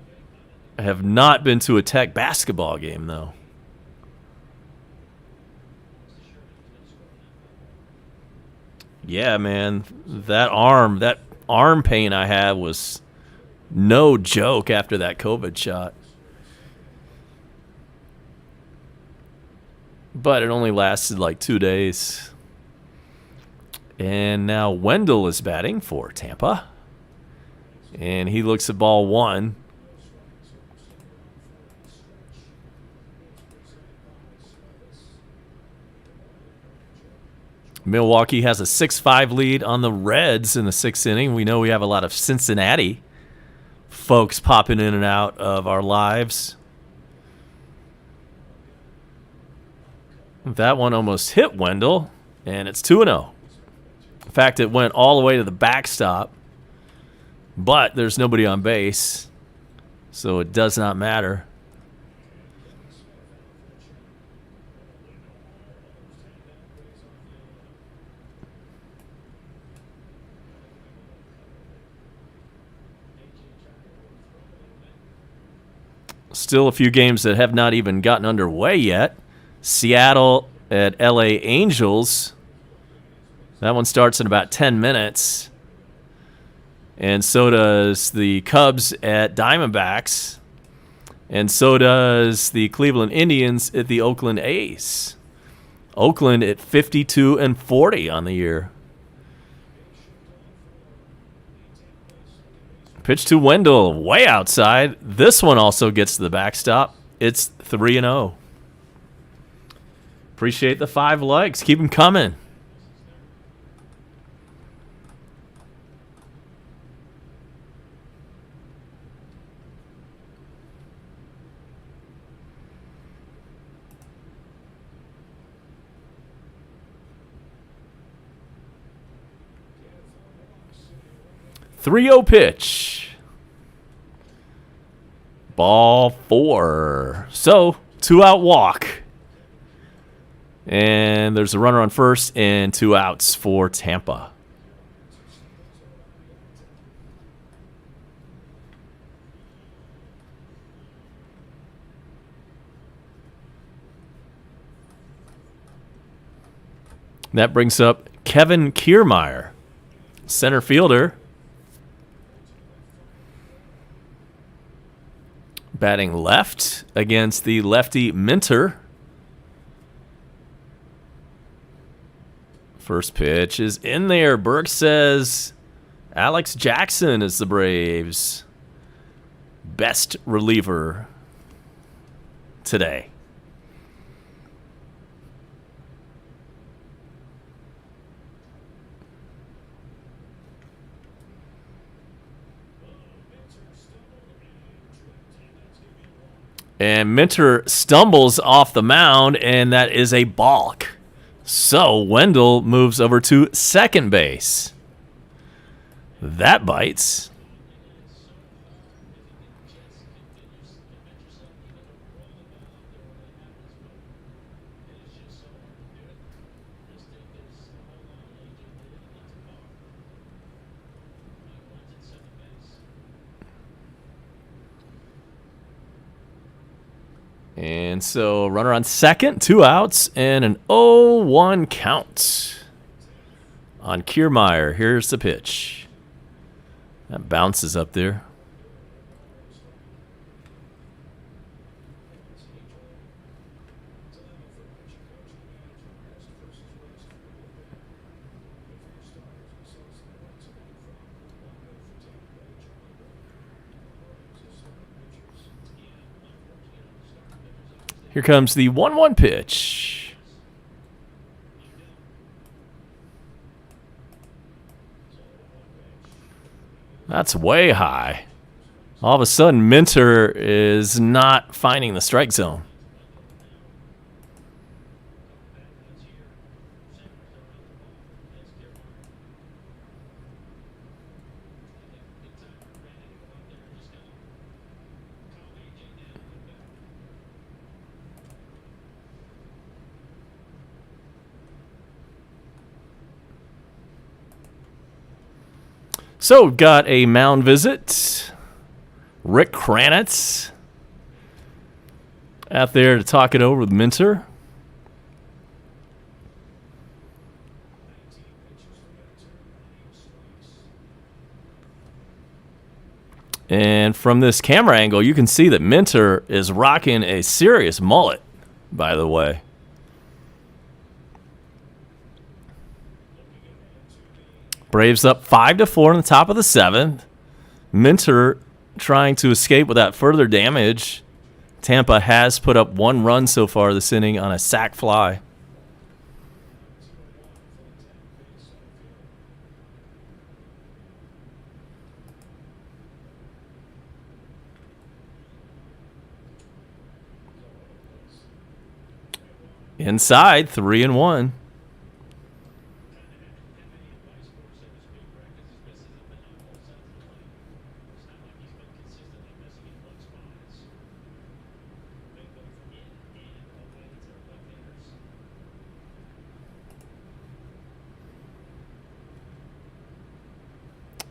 have not been to a Tech basketball game, though. Yeah, man, that arm pain I had was no joke after that COVID shot. But it only lasted like 2 days. And now Wendell is batting for Tampa. And he looks at ball 1. Milwaukee has a 6-5 lead on the Reds in the 6th inning. We know we have a lot of Cincinnati folks popping in and out of our lives. That one almost hit Wendell, and it's 2-0. In fact, it went all the way to the backstop, but there's nobody on base, so it does not matter. Still a few games that have not even gotten underway yet. Seattle at LA Angels. That one starts in about 10 minutes. And so does the Cubs at Diamondbacks. And so does the Cleveland Indians at the Oakland A's. Oakland at 52-40 on the year. Pitch to Wendell, way outside. This one also gets to the backstop. It's 3-0. Appreciate the 5 likes. Keep them coming. .30 pitch. Ball 4. So, 2-out walk. And there's a runner on first and 2 outs for Tampa. That brings up Kevin Kiermaier, center fielder. Batting left against the lefty Minter. First pitch is in there. Burke says Alex Jackson is the Braves' best reliever. today. And Minter stumbles off the mound, and that is a balk. So Wendell moves over to second base. That bites. And so runner on second, 2 outs, and an 0-1 count on Kiermaier. Here's the pitch. That bounces up there. Here comes the 1-1 pitch. That's way high. All of a sudden, Minter is not finding the strike zone. So, we've got a mound visit. Rick Kranitz out there to talk it over with Minter. And from this camera angle, you can see that Minter is rocking a serious mullet, by the way. Braves up 5-4 in the top of the 7th. Minter trying to escape without further damage. Tampa has put up 1 run so far this inning on a sac fly. Inside, 3-1.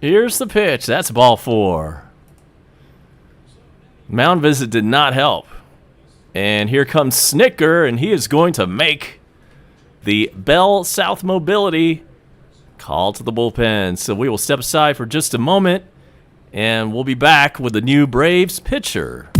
Here's the pitch. That's ball 4. Mound visit did not help. And here comes Snicker, and he is going to make the Bell South Mobility call to the bullpen. So we will step aside for just a moment, and we'll be back with the new Braves pitcher.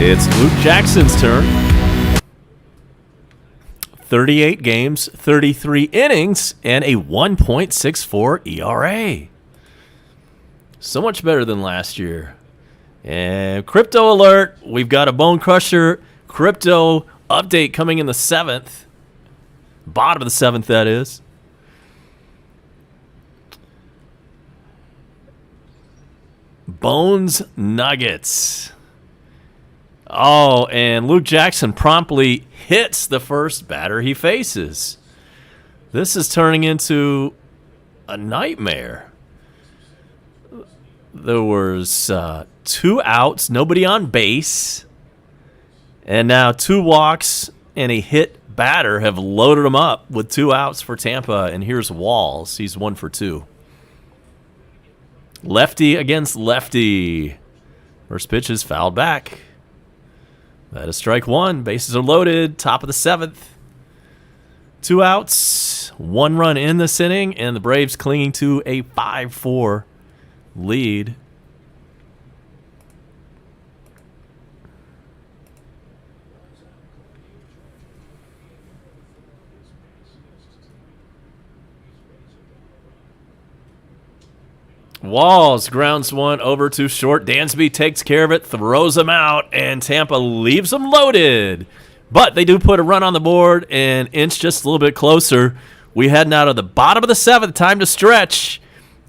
It's Luke Jackson's turn. 38 games, 33 innings, and a 1.64 ERA. So much better than last year. And crypto alert, we've got a Bone Crusher crypto update coming in the 7th. Bottom of the 7th, that is. Bones Nuggets. Oh, and Luke Jackson promptly hits the first batter he faces. This is turning into a nightmare. There was 2 outs, nobody on base, and now 2 walks and a hit batter have loaded him up with 2 outs for Tampa, and here's Walls. He's 1 for 2. Lefty against lefty. First pitch is fouled back. That is strike 1. Bases are loaded. Top of the 7th. 2 outs. 1 run in this inning, and the Braves clinging to a 5-4 lead. Walls grounds one over to short. Dansby takes care of it, throws him out, and Tampa leaves them loaded. But they do put a run on the board and inch just a little bit closer. We head now to the bottom of the 7th. Time to stretch.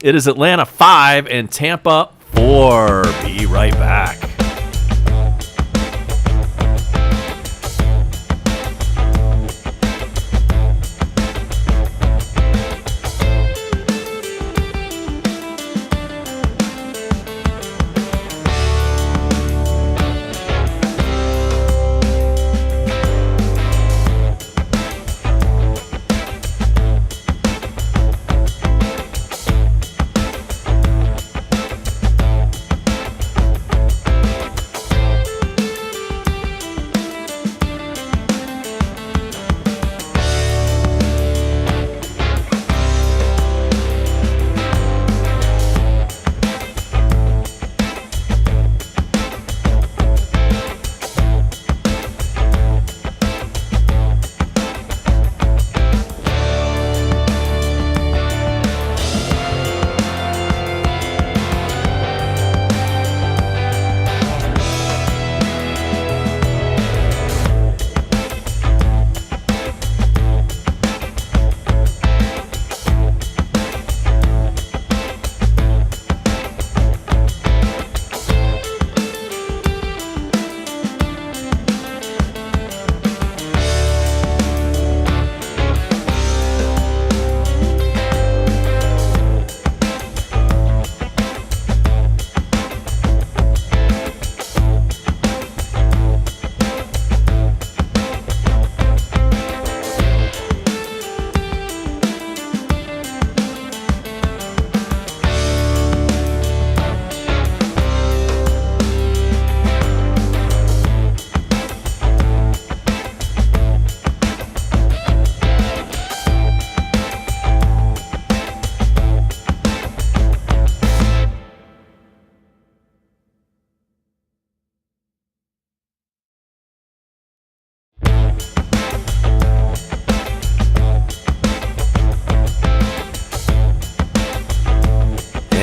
It is Atlanta 5 and Tampa 4. Be right back.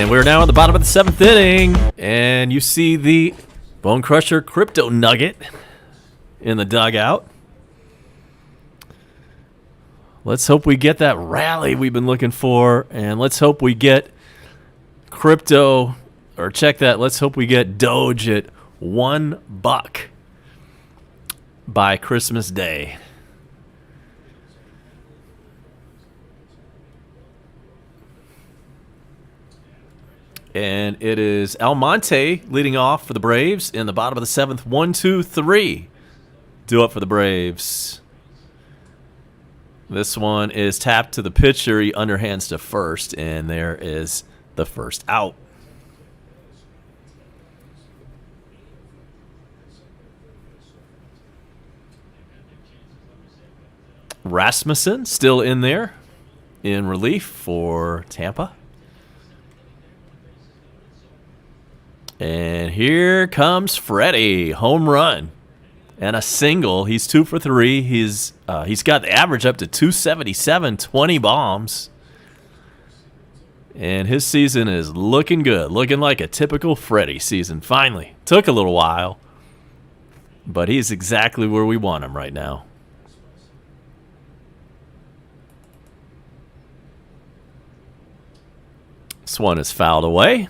We're now at the bottom of the 7th inning, and you see the Bone Crusher Crypto Nugget in the dugout. Let's hope we get that rally we've been looking for, and let's hope we get crypto, or check that, let's hope we get Doge at $1 by Christmas Day. And it is Almonte leading off for the Braves in the bottom of the 7th. 1, 2, 3. Due up for the Braves. This one is tapped to the pitcher. He underhands to first, and there is the first out. Rasmussen still in there in relief for Tampa. And here comes Freddie. Home run. And a single. He's 2 for 3. He's got the average up to 277, 20 bombs. And his season is looking good. Looking like a typical Freddie season. Finally. Took a little while. But he's exactly where we want him right now. This one is fouled away.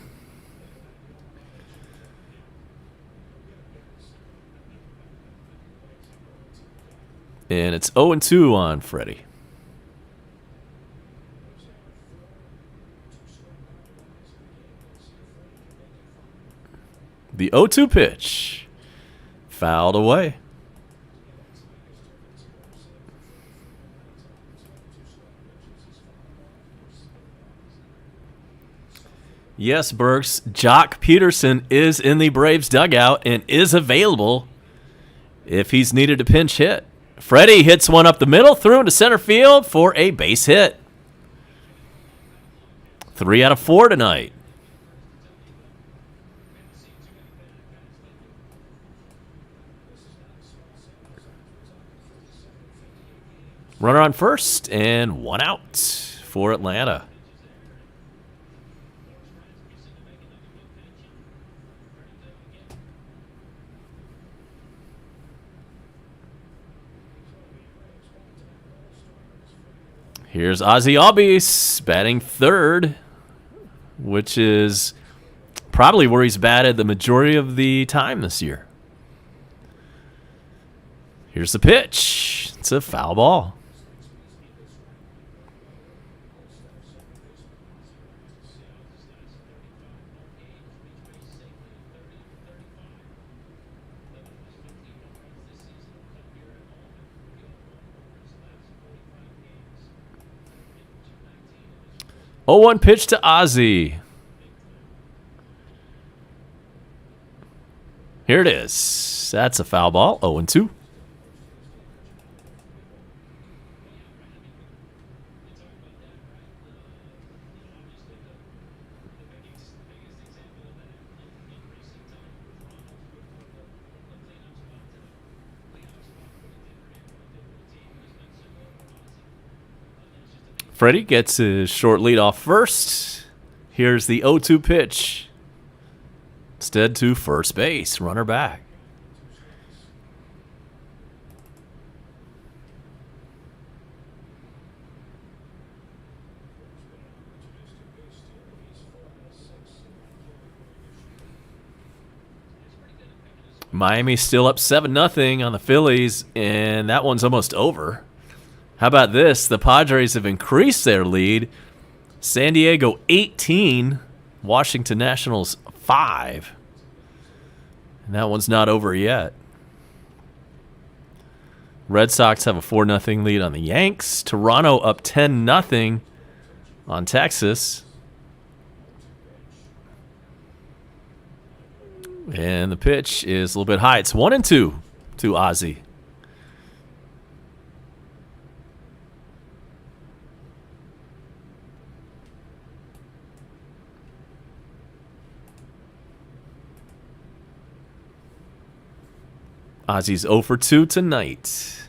And it's 0-2 on Freddie. The 0-2 pitch. Fouled away. Yes, Burks. Jock Peterson is in the Braves dugout and is available if he's needed a pinch hit. Freddie hits one up the middle, threw into center field for a base hit. 3 out of 4 tonight. Runner on first and 1 out for Atlanta. Here's Ozzie Albies batting third, which is probably where he's batted the majority of the time this year. Here's the pitch. It's a foul ball. Oh, 1 pitch to Ozzie. Here it is. That's a foul ball. 0-2. Freddie gets his short lead off first. Here's the 0-2 pitch. Instead to first base. Runner back. Miami's still up 7-0 on the Phillies, and that one's almost over. How about this? The Padres have increased their lead. San Diego 18, Washington Nationals 5. And that one's not over yet. Red Sox have a 4-0 lead on the Yanks. Toronto up 10-0 on Texas. And the pitch is a little bit high. It's 1-2 to Ozzie. Ozzie's 0 for 2 tonight.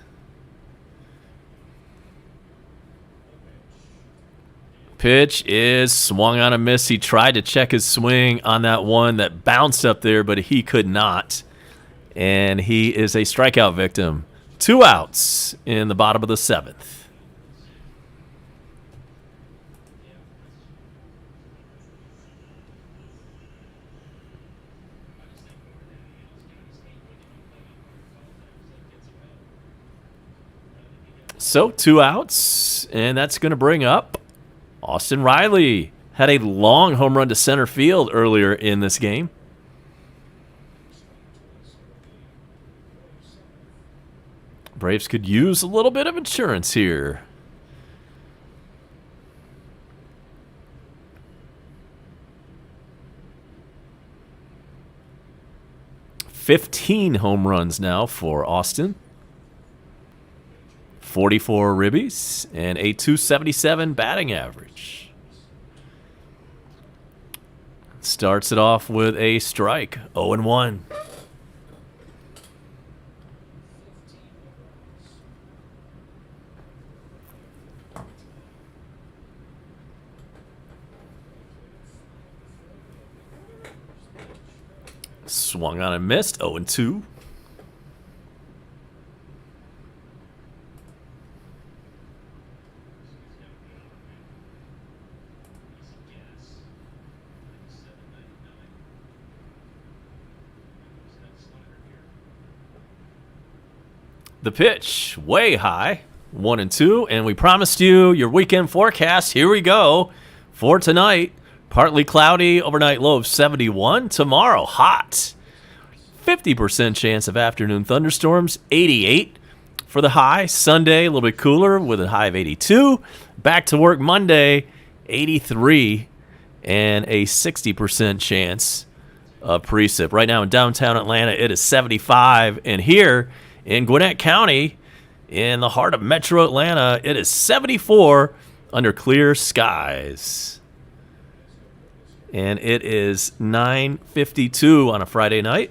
Pitch is swung on a miss. He tried to check his swing on that one that bounced up there, but he could not. And he is a strikeout victim. 2 outs in the bottom of the 7th. So 2 outs, and that's going to bring up Austin Riley. Had a long home run to center field earlier in this game. Braves could use a little bit of insurance here. "15 home runs now for Austin. 44 ribbies and a 277 batting average. Starts it off with a strike. 0-1. Swung on and missed. 0-2. The pitch, way high, 1-2, and we promised you your weekend forecast. Here we go. For tonight, partly cloudy, overnight low of 71. Tomorrow, hot, 50% chance of afternoon thunderstorms, 88 for the high. Sunday, a little bit cooler with a high of 82. Back to work Monday, 83, and a 60% chance of precip. Right now in downtown Atlanta, it is 75, and here in Gwinnett County, in the heart of Metro Atlanta, it is 74 under clear skies. And it is 9:52 on a Friday night.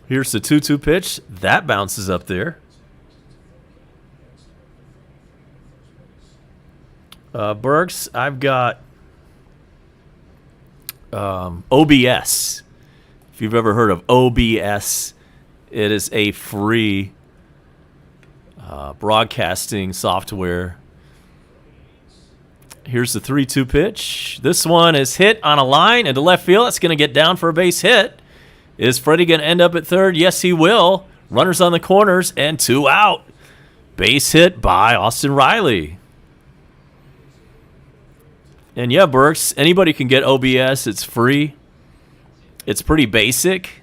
Here's the 2-2 pitch. That bounces up there. Burks, I've got OBS. If you've ever heard of OBS, it is a free broadcasting software. Here's the 3-2 pitch. This one is hit on a line into left field. That's going to get down for a base hit. Is Freddie going to end up at third? Yes, he will. Runners on the corners and 2 out. Base hit by Austin Riley. And yeah, Burks, anybody can get OBS. It's free. It's pretty basic.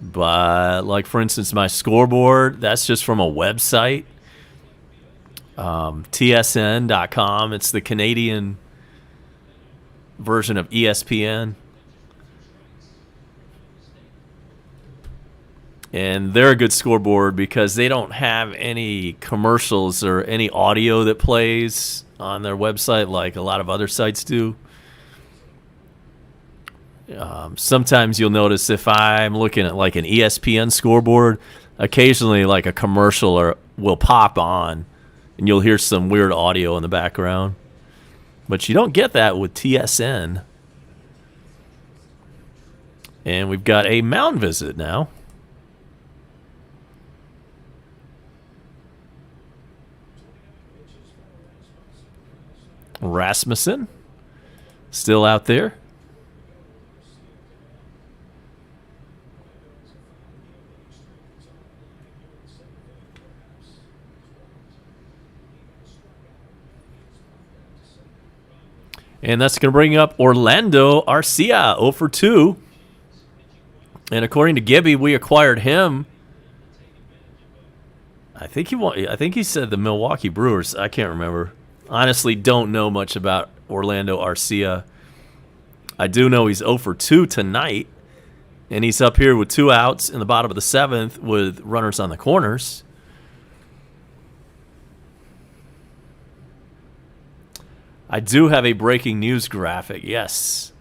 But, like, for instance, my Scoreboard, that's just from a website, tsn.com. It's the Canadian version of ESPN. And they're a good scoreboard because they don't have any commercials or any audio that plays on their website like a lot of other sites do. Sometimes you'll notice if I'm looking at like an ESPN scoreboard, occasionally like a commercial will pop on and you'll hear some weird audio in the background. But you don't get that with TSN. And we've got a mound visit now. Rasmussen still out there. And that's going to bring up Orlando Arcia, 0 for 2. And according to Gibby, we acquired him. I think he said the Milwaukee Brewers. I can't remember. Honestly, don't know much about Orlando Arcia. I do know he's 0 for 2 tonight. And he's up here with 2 outs in the bottom of the 7th with runners on the corners. I do have a breaking news graphic, yes.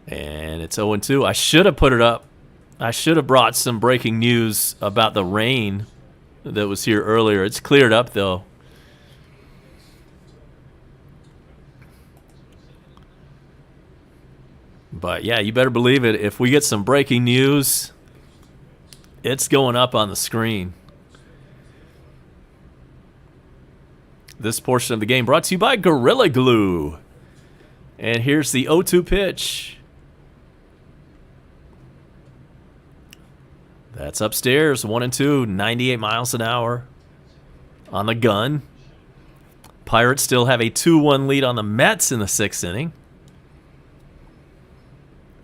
And it's 0-2. I should have put it up. I should have brought some breaking news about the rain that was here earlier. It's cleared up, though. But, yeah, you better believe it. If we get some breaking news, it's going up on the screen. This portion of the game brought to you by Gorilla Glue. And here's the 0-2 pitch. That's upstairs, 1-2, 98 miles an hour on the gun. Pirates still have a 2-1 lead on the Mets in the 6th inning.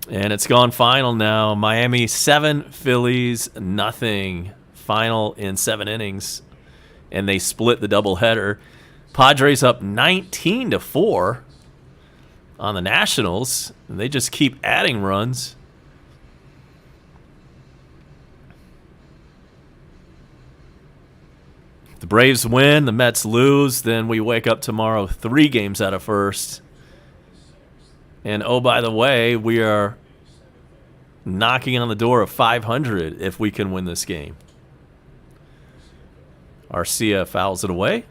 And it's gone final now. Miami 7, Phillies nothing. Final in 7 innings. And they split the doubleheader. Padres up 19-4 on the Nationals. And they just keep adding runs. The Braves win, the Mets lose, then we wake up tomorrow 3 games out of first. And oh, by the way, we are knocking on the door of 500 if we can win this game. Arcia fouls it away.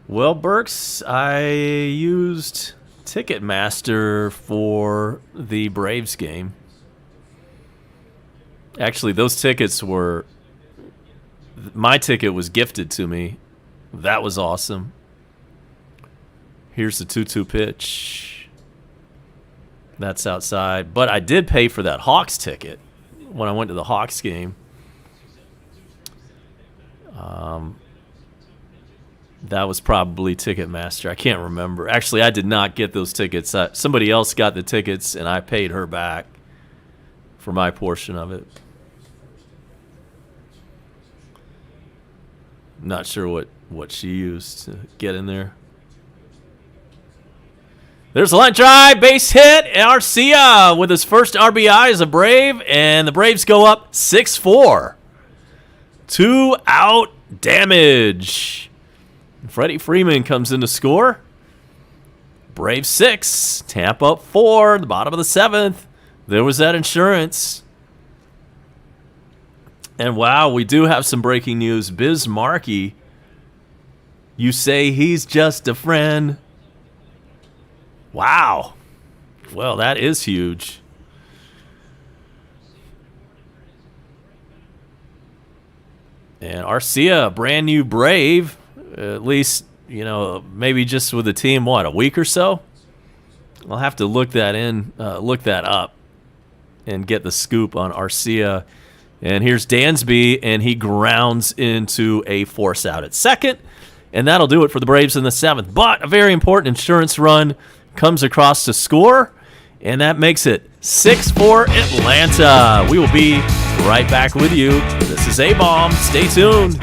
Well, Burks, I used Ticketmaster for the Braves game. Actually, those tickets were... My ticket was gifted to me. That was awesome. Here's the 2-2 pitch. That's outside. But I did pay for that Hawks ticket when I went to the Hawks game. That was probably Ticketmaster. I can't remember. Actually, I did not get those tickets. Somebody else got the tickets, and I paid her back for my portion of it. Not sure what she used to get in there. There's a line drive, base hit. Arcia with his first RBI as a Brave, and the Braves go up 6-4. 2 out damage. Freddie Freeman comes in to score. Braves 6, Tampa up 4, the bottom of the 7th. There was that insurance. And wow, we do have some breaking news. Biz Markie, you say he's just a friend. Wow. Well, that is huge. And Arcia, brand new Brave. At least, maybe just with the team, a week or so? I'll have to look that up and get the scoop on Arcia. And here's Dansby, and he grounds into a force out at second. And that'll do it for the Braves in the 7th. But a very important insurance run comes across to score, and that makes it 6-4 Atlanta. We will be right back with you. This is A-Bomb. Stay tuned.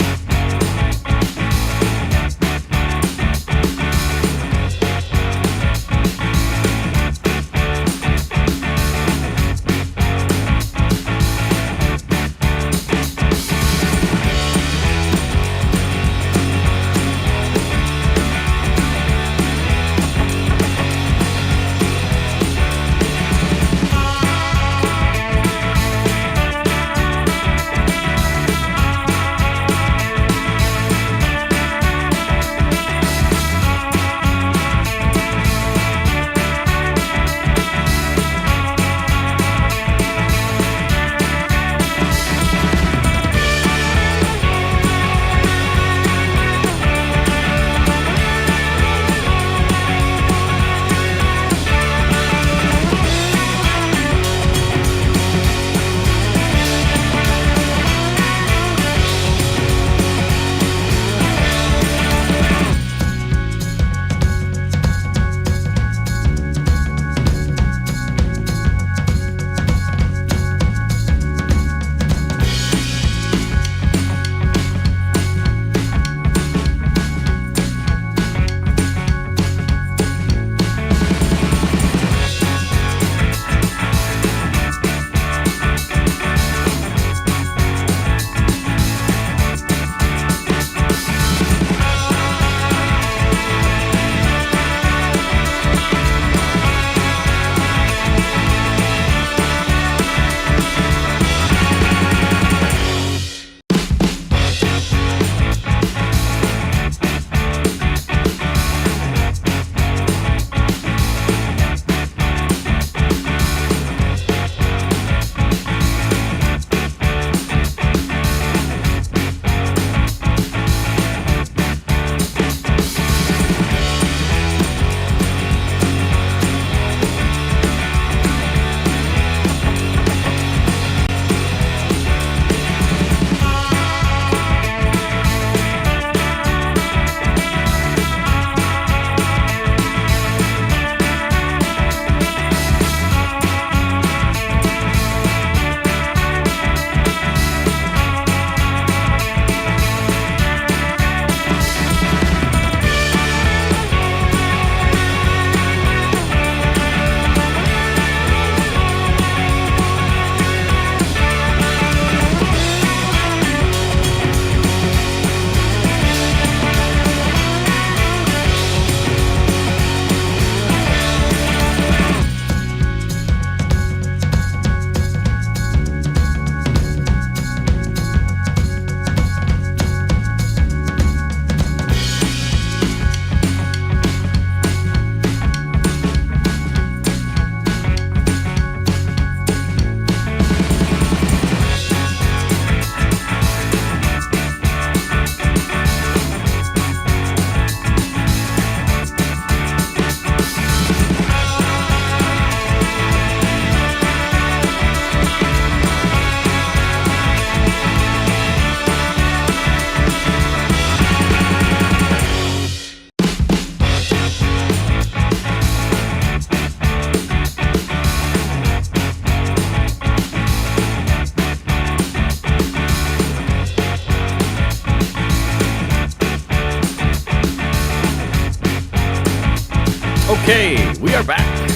Okay, we are back.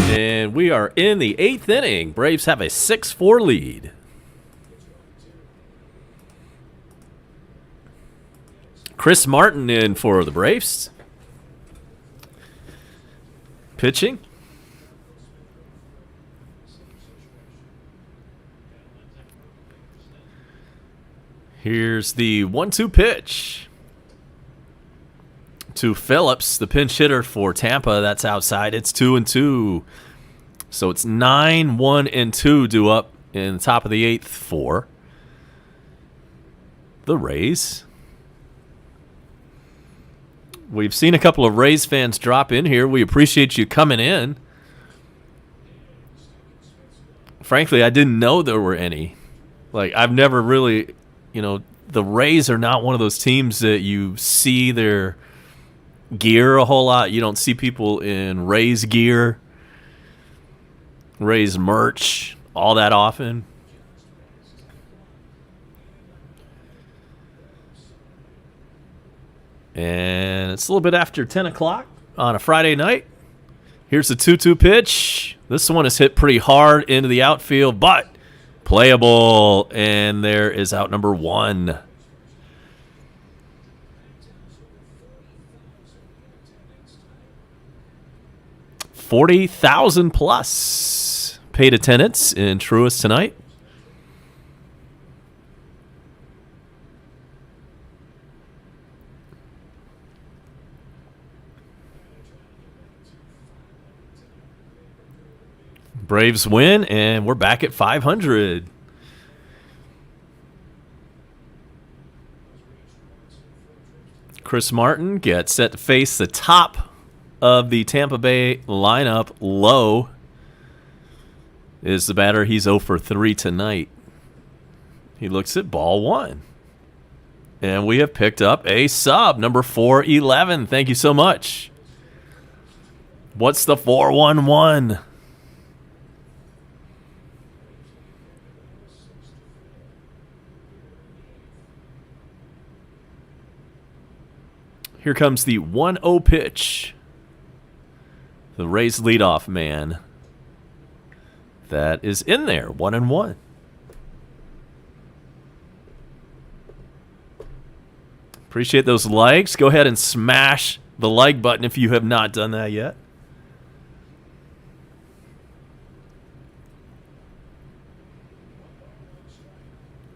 And we are in the 8th inning. Braves have a 6-4 lead. Chris Martin in for the Braves. Pitching. Here's the 1-2 pitch to Phillips, the pinch hitter for Tampa. That's outside. It's 2-2. So it's 9-1-2 due up in the top of the 8th for the Rays. We've seen a couple of Rays fans drop in here. We appreciate you coming in. Frankly, I didn't know there were any. Like, I've never really, the Rays are not one of those teams that you see their gear a whole lot. You don't see people in Rays gear, Rays merch all that often. And it's a little bit after 10 o'clock on a Friday night. Here's the 2-2 pitch. This one is hit pretty hard into the outfield, but playable. And there is out number 1. 40,000 plus paid attendance in Truist tonight. Braves win, and we're back at 500. Chris Martin gets set to face the top of the Tampa Bay lineup. Low is the batter. He's 0 for 3 tonight. He looks at ball 1. And we have picked up a sub, number 411. Thank you so much. What's the 411? Here comes the 1-0 pitch. The Rays leadoff man. That is in there, 1-1. Appreciate those likes. Go ahead and smash the like button if you have not done that yet.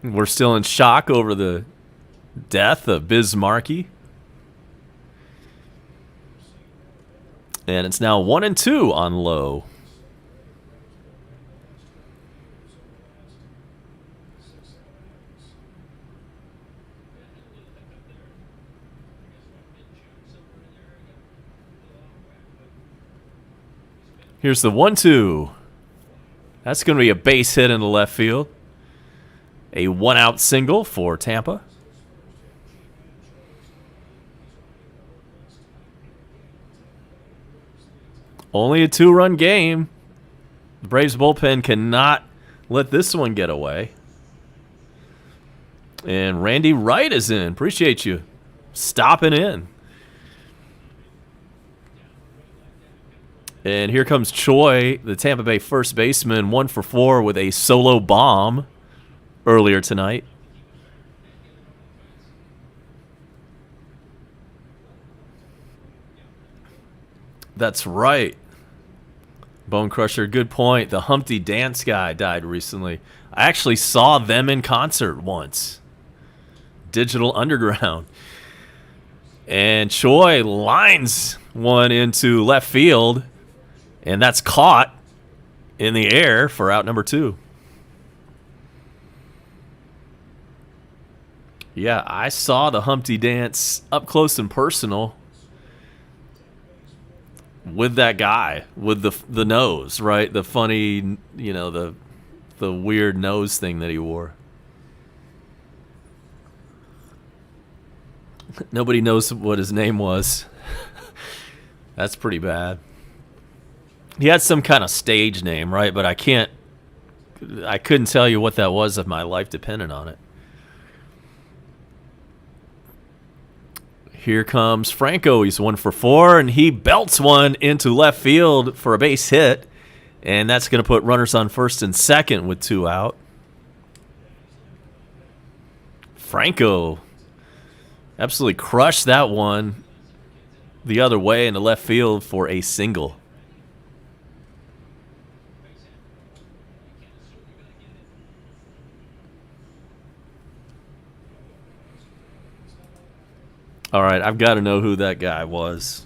We're still in shock over the death of Biz Markie. And it's now 1-2 on Low. Here's the 1-2. That's going to be a base hit into left field. A 1-out single for Tampa. Only a 2-run game. The Braves bullpen cannot let this one get away. And Randy Wright is in. Appreciate you stopping in. And here comes Choi, the Tampa Bay first baseman, 1 for 4 with a solo bomb earlier tonight. That's right. Bone Crusher, good point. The Humpty Dance guy died recently. I actually saw them in concert once. Digital Underground. And Choi lines one into left field, and that's caught in the air for out number 2. Yeah, I saw the Humpty Dance up close and personal. With that guy, with the nose, right? The funny, the weird nose thing that he wore. Nobody knows what his name was. That's pretty bad. He had some kind of stage name, right? But I couldn't tell you what that was if my life depended on it. Here comes Franco. He's 1 for 4, and he belts one into left field for a base hit. And that's going to put runners on first and second with 2 out. Franco absolutely crushed that one the other way into left field for a single. All right, I've got to know who that guy was.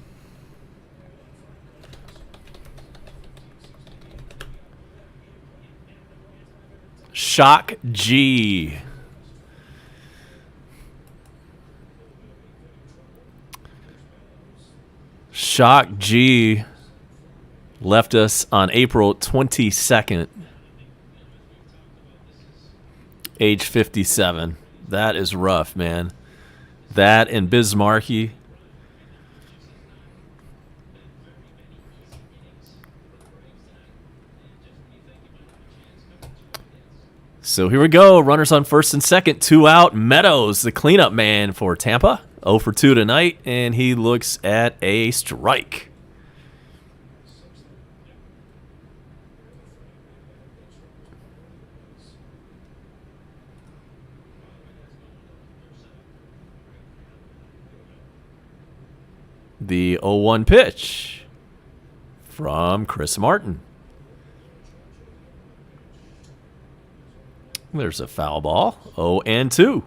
Shock G. Shock G left us on April 22nd, age 57. That is rough, man. That and Bismarcky. So here we go. Runners on first and second. 2 out. Meadows, the cleanup man for Tampa. 0 for 2 tonight, and he looks at a strike. The 0-1 pitch from Chris Martin. There's a foul ball. 0-2.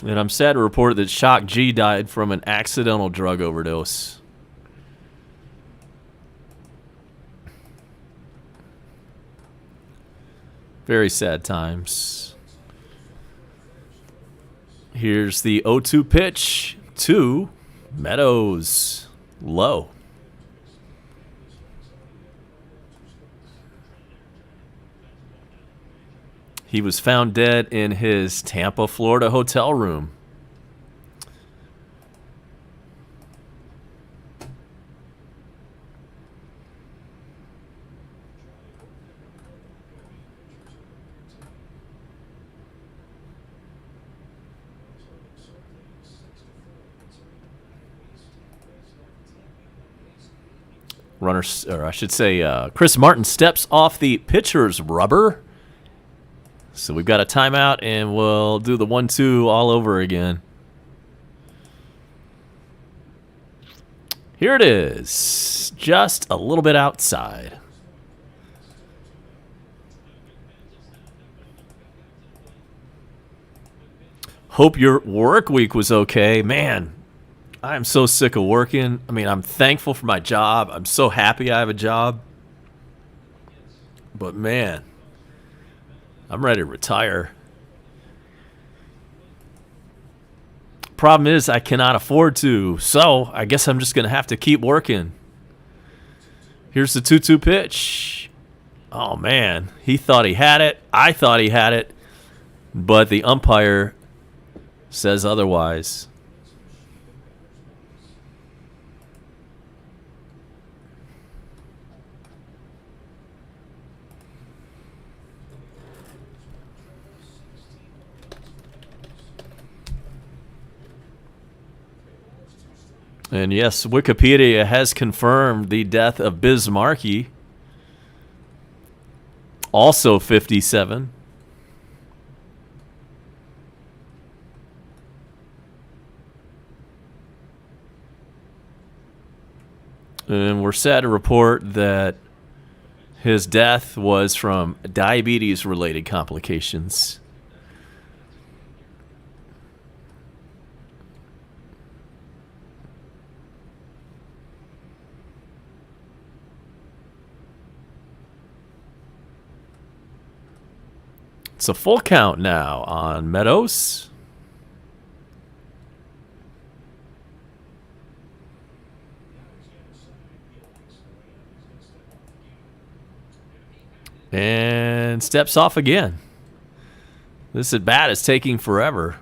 And I'm sad to report that Shock G died from an accidental drug overdose. Very sad times. Here's the 0-2 pitch to Meadows. Low. He was found dead in his Tampa, Florida hotel room. Runners, or I should say, Chris Martin steps off the pitcher's rubber. So we've got a timeout, and we'll do the 1-2 all over again. Here it is, just a little bit outside. Hope your work week was okay. Man, I'm so sick of working. I mean, I'm thankful for my job. I'm so happy I have a job. But man, I'm ready to retire. Problem is, I cannot afford to, so I guess I'm just going to have to keep working. Here's the 2-2 pitch. Oh, man. He thought he had it. I thought he had it. But the umpire says otherwise. And yes, Wikipedia has confirmed the death of Bismarcky, also 57. And we're sad to report that his death was from diabetes-related complications. It's a full count now on Meadows. And steps off again. This at bat is taking forever.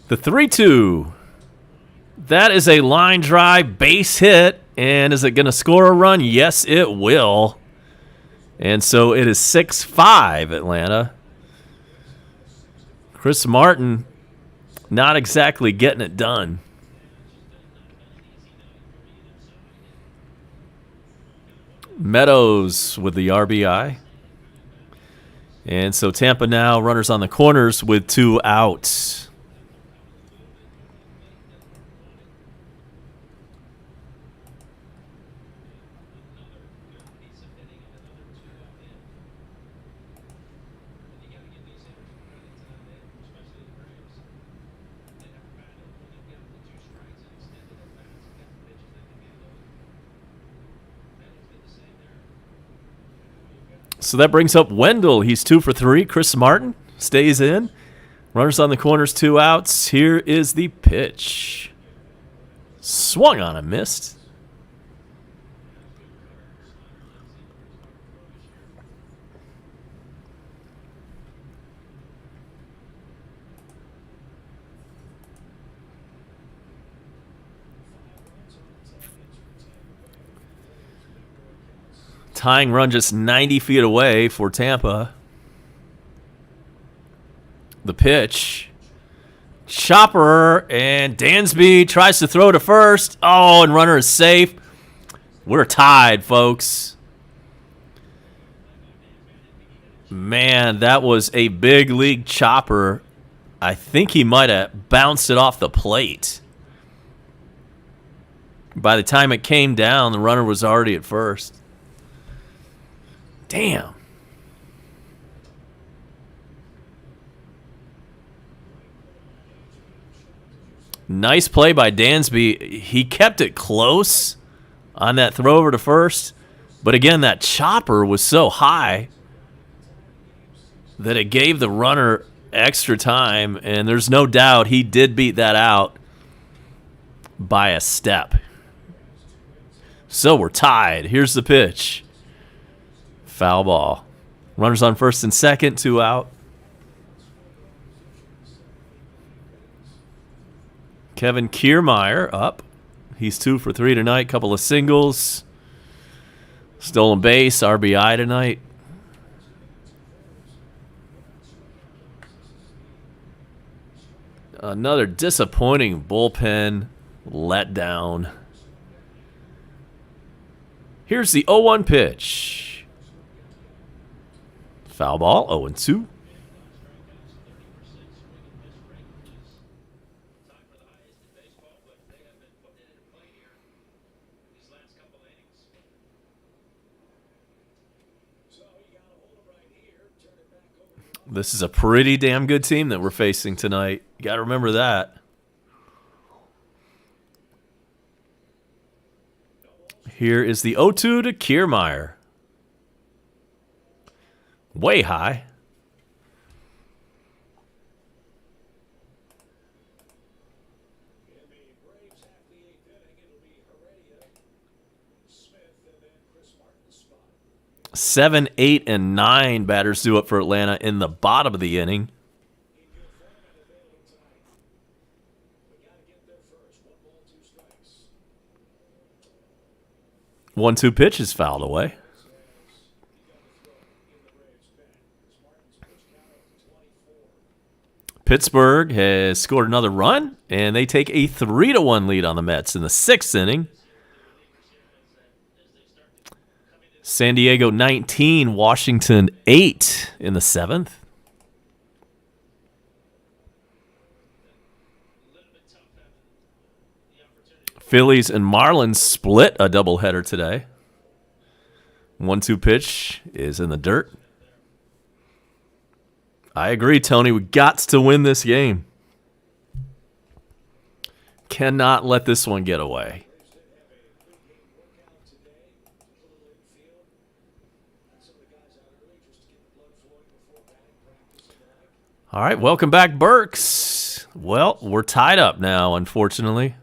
The 3-2. That is a line drive base hit. And is it going to score a run? Yes, it will. And so it is 6-5 Atlanta. Chris Martin not exactly getting it done. Meadows with the RBI. And so Tampa now runners on the corners with 2 outs. So that brings up Wendell. He's 2 for 3. Chris Martin stays in. Runners on the corners, 2 outs. Here is the pitch. Swung on and missed. Tying run just 90 feet away for Tampa. The pitch. Chopper, and Dansby tries to throw to first. Oh, and runner is safe. We're tied, folks. Man, that was a big league chopper. I think he might have bounced it off the plate. By the time it came down, the runner was already at first. Damn. Nice play by Dansby. He kept it close on that throw over to first. But again, that chopper was so high that it gave the runner extra time. And there's no doubt he did beat that out by a step. So we're tied. Here's the pitch. Foul ball. Runners on first and second, 2 out. Kevin Kiermaier up. He's 2 for 3 tonight. Couple of singles. Stolen base, RBI tonight. Another disappointing bullpen letdown. Here's the 0-1 pitch. Foul ball, 0-2. This is a pretty damn good team that we're facing tonight. You got to remember that. Here is the 0-2 to Kiermaier. Way high. In the Braves half the 8th inning, it'll be Heredia, Smith, and then Chris Martin's spot. 7, 8, and 9 batters due up for Atlanta in the bottom of the inning. In good form and available tonight. We got to get there first. 1 ball, 2 strikes. 1-2 pitch is fouled away. Pittsburgh has scored another run, and they take a 3-1 lead on the Mets in the 6th inning. San Diego 19, Washington 8 in the 7th. Phillies and Marlins split a doubleheader today. 1-2 pitch is in the dirt. I agree, Tony. We got to win this game. Cannot let this one get away. All right, welcome back, Burks. Well, we're tied up now, unfortunately.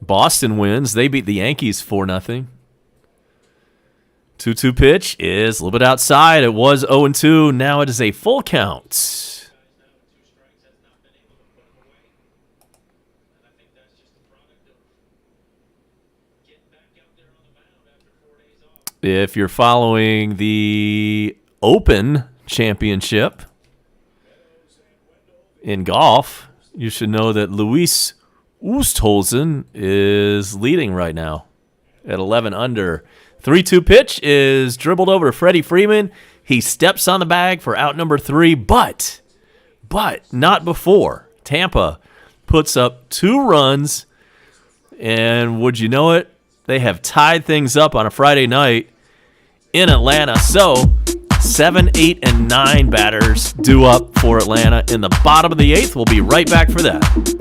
Boston wins. They beat the Yankees 4-0. 2-2 pitch is a little bit outside. It was 0-2. Now it is a full count. If you're following the Open Championship in golf, you should know that Luis Oosthuizen is leading right now at 11 under. 3-2 pitch is dribbled over to Freddie Freeman. He steps on the bag for out number 3, but not before. Tampa puts up 2 runs, and would you know it, they have tied things up on a Friday night in Atlanta. So 7, 8, and 9 batters due up for Atlanta in the bottom of the 8th. We'll be right back for that.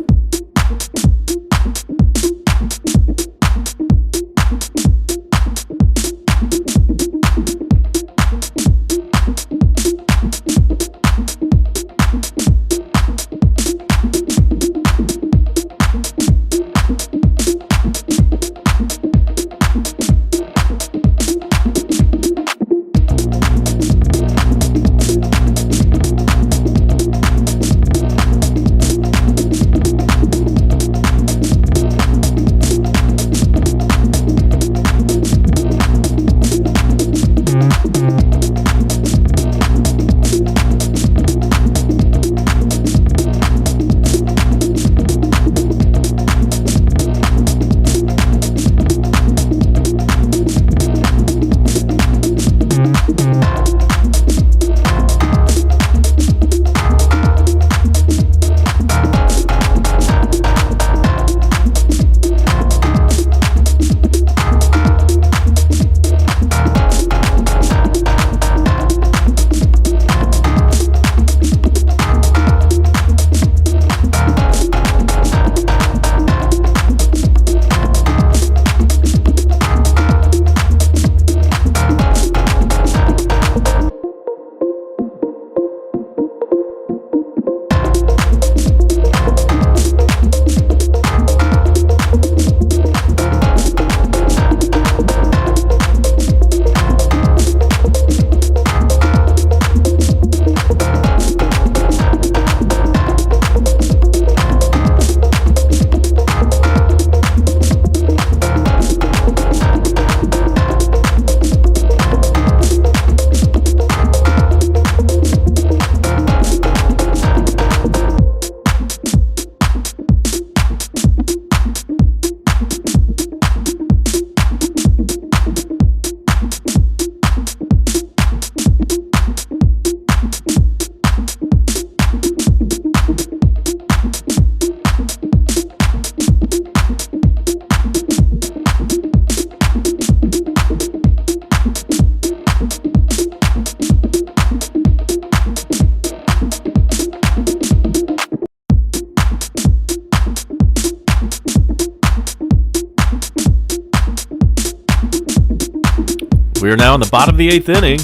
We are now in the bottom of the 8th inning,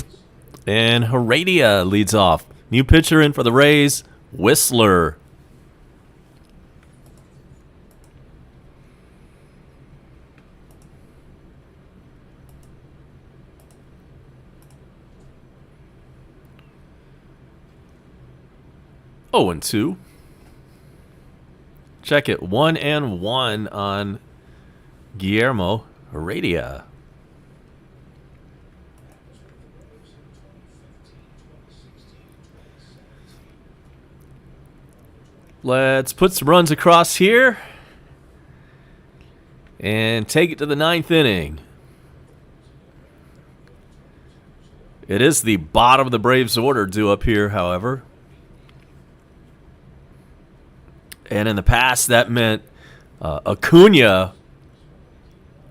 and Heredia leads off. New pitcher in for the Rays, Whistler. Oh, and 2. Check it. 1-1 on Guillermo Heredia. Let's put some runs across here and take it to the 9th inning. It is the bottom of the Braves order due up here, however. And in the past, that meant Acuna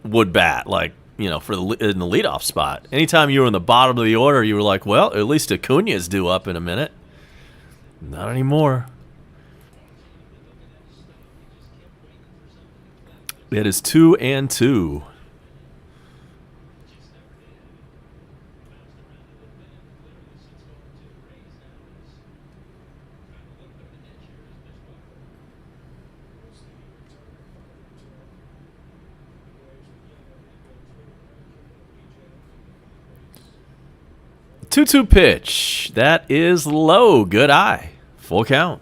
would bat, like, you know, in the leadoff spot. Anytime you were in the bottom of the order, you were like, well, at least Acuna is due up in a minute. Not anymore. It is 2-2. 2-2 pitch. That is low. Good eye. Full count.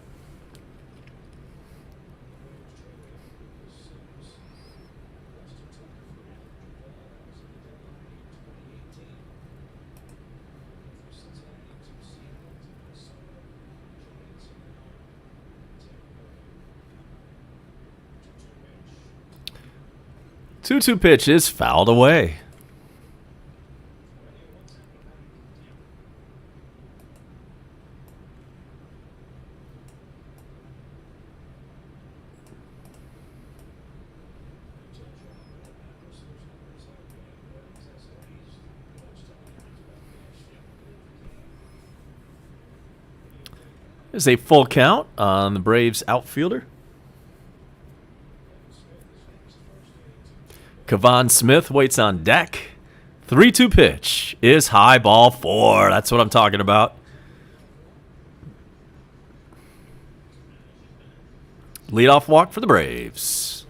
Two pitch is fouled away. There's a full count on the Braves outfielder. Kevon Smith waits on deck. 3-2 pitch is high, ball 4. That's what I'm talking about. Leadoff walk for the Braves.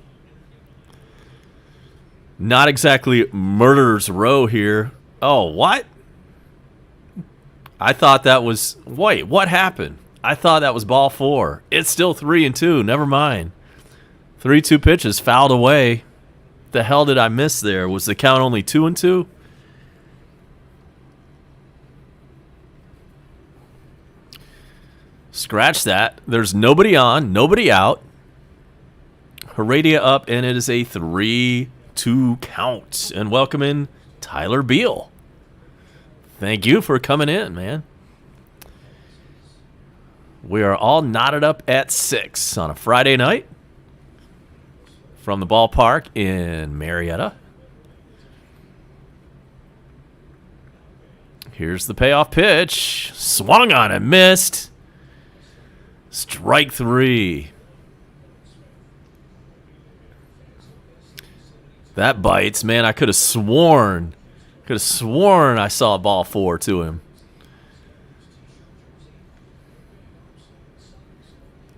Not exactly murderer's row here. Oh, what? I thought that was... Wait, what happened? I thought that was ball 4. It's still 3-2. Never mind. 3-2 pitches fouled away. The hell did I miss there? Was the count only 2-2? Scratch that. There's nobody on, nobody out. Heredia up, and it is a 3-2 count. And welcome in Tyler Beal. Thank you for coming in, man. We are all knotted up at 6 on a Friday night. From the ballpark in Marietta. Here's the payoff pitch. Swung on and missed. Strike 3. That bites, man. I could have sworn I saw a ball 4 to him.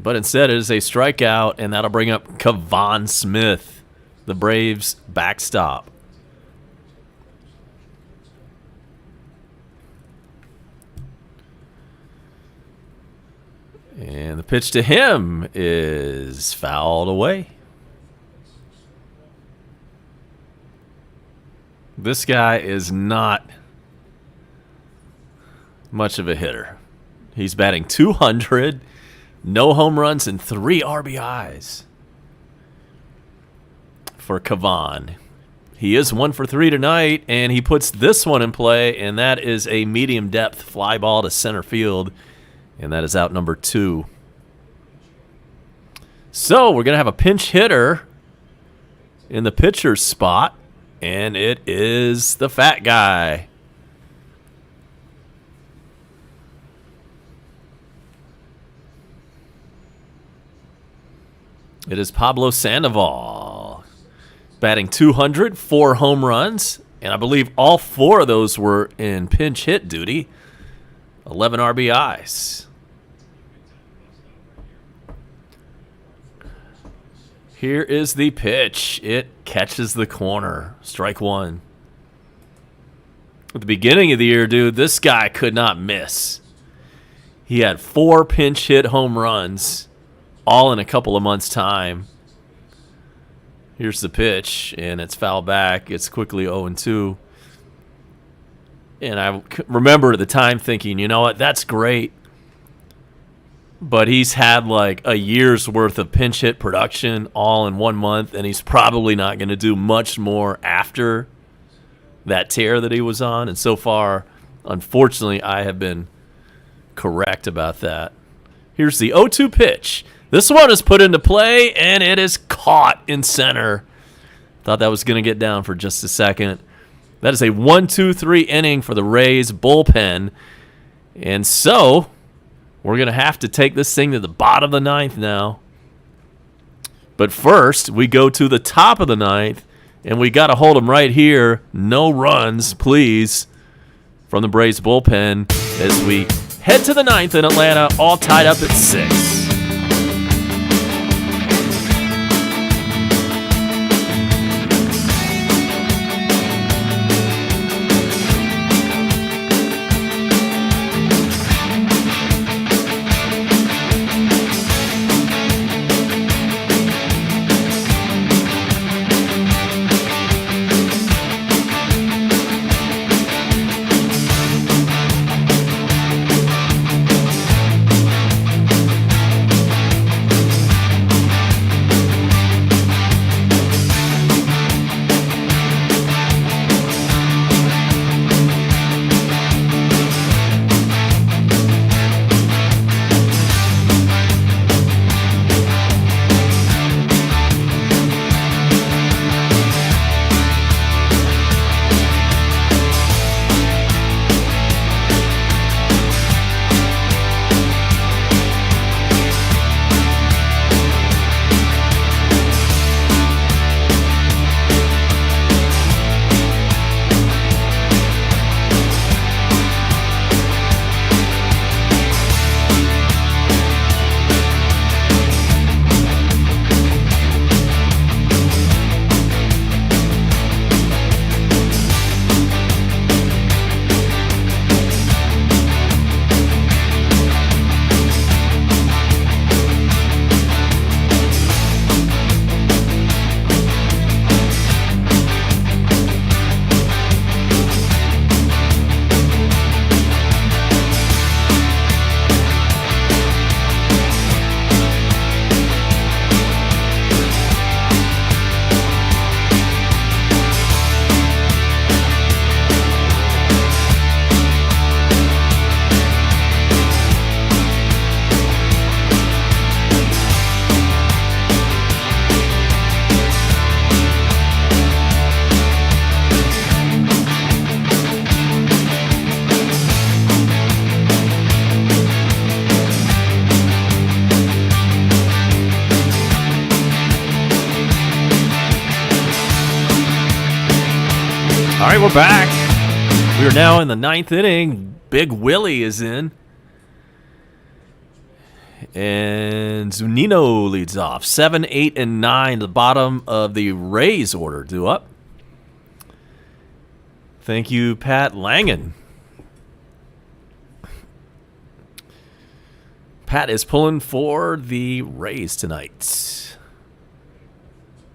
But instead, it is a strikeout, and that'll bring up Kevon Smith, the Braves' backstop. And the pitch to him is fouled away. This guy is not much of a hitter. He's batting .200. No home runs and 3 RBIs for Kevon. He is 1 for 3 tonight, and he puts this one in play, and that is a medium depth fly ball to center field, and that is out number 2. So we're going to have a pinch hitter in the pitcher's spot, and it is the fat guy. It is Pablo Sandoval, batting .200, 4 home runs, and I believe all 4 of those were in pinch hit duty. 11 RBIs. Here is the pitch. It catches the corner. Strike 1. At the beginning of the year, dude, this guy could not miss. He had 4 pinch hit home runs, all in a couple of months' time. Here's the pitch, and it's fouled back. It's quickly 0-2. And I remember at the time thinking, you know what, that's great. But he's had like a year's worth of pinch hit production all in 1 month, and he's probably not going to do much more after that tear that he was on. And so far, unfortunately, I have been correct about that. Here's the 0-2 pitch. This one is put into play, and it is caught in center. Thought that was going to get down for just a second. That is a 1-2-3 inning for the Rays bullpen. And so we're going to have to take this thing to the bottom of the 9th now. But first, we go to the top of the 9th, and we got to hold them right here. No runs, please, from the Braves bullpen as we head to the 9th in Atlanta, all tied up at 6. All right, we're back. We are now in the 9th inning. Big Willie is in. And Zunino leads off. 7, 8, and 9, the bottom of the Rays order due up. Thank you, Pat Langen. Pat is pulling for the Rays tonight.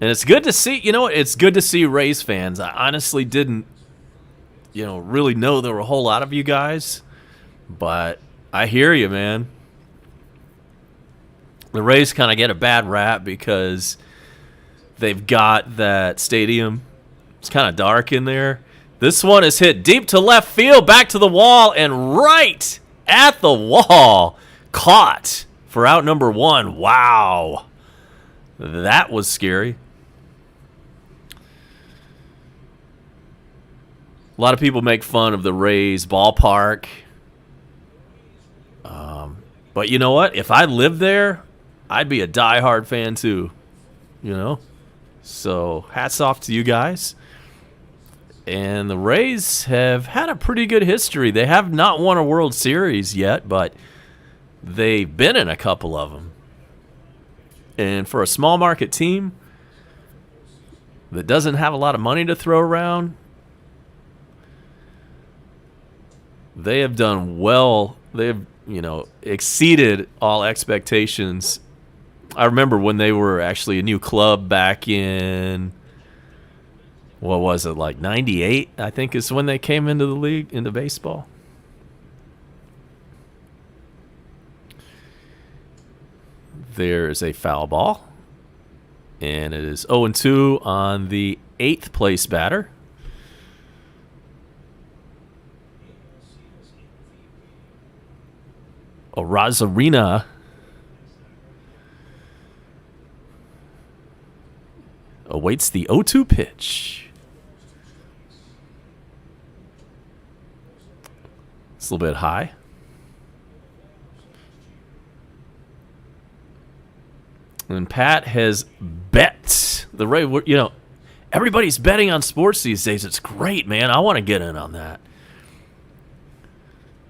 And it's good to see, it's good to see Rays fans. I honestly didn't, really know there were a whole lot of you guys. But I hear you, man. The Rays kind of get a bad rap because they've got that stadium. It's kind of dark in there. This one is hit deep to left field, back to the wall, and right at the wall. Caught for out number 1. Wow. That was scary. A lot of people make fun of the Rays ballpark. But you know what? If I lived there, I'd be a diehard fan too. So hats off to you guys. And the Rays have had a pretty good history. They have not won a World Series yet, but they've been in a couple of them. And for a small market team that doesn't have a lot of money to throw around, they have done well. They've, exceeded all expectations. I remember when they were actually a new club back in, what was it, like 98, I think is when they came into the league, into baseball. There's a foul ball. And it is 0-2 on the 8th place batter. Razarina awaits the 0-2 pitch. It's a little bit high. And Pat has bet the Ray. Everybody's betting on sports these days. It's great, man. I want to get in on that.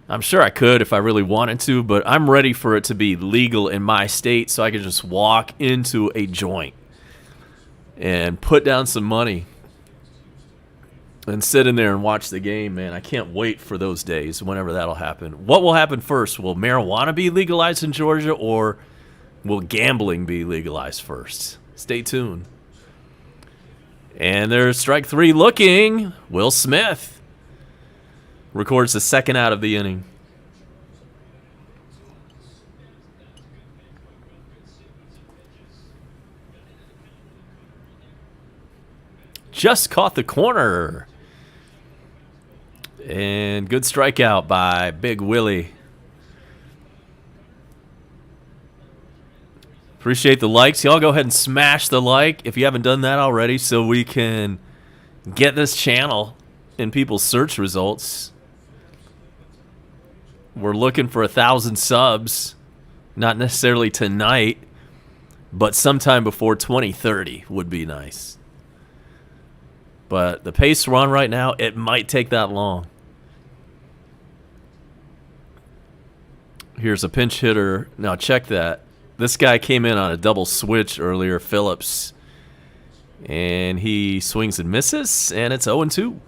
I'm sure I could if I really wanted to, but I'm ready for it to be legal in my state so I can just walk into a joint and put down some money and sit in there and watch the game, man. I can't wait for those days, whenever that'll happen. What will happen first? Will marijuana be legalized in Georgia, or will gambling be legalized first? Stay tuned. And there's strike 3 looking. Will Smith records the second out of the inning. Just caught the corner. And good strikeout by Big Willie. Appreciate the likes. Y'all go ahead and smash the like if you haven't done that already so we can get this channel in people's search results. We're looking for 1,000 subs, not necessarily tonight, but sometime before 2030 would be nice. But the pace we're on right now, it might take that long. Here's a pinch hitter. Now check that. This guy came in on a double switch earlier, Phillips. And he swings and misses, and it's 0-2.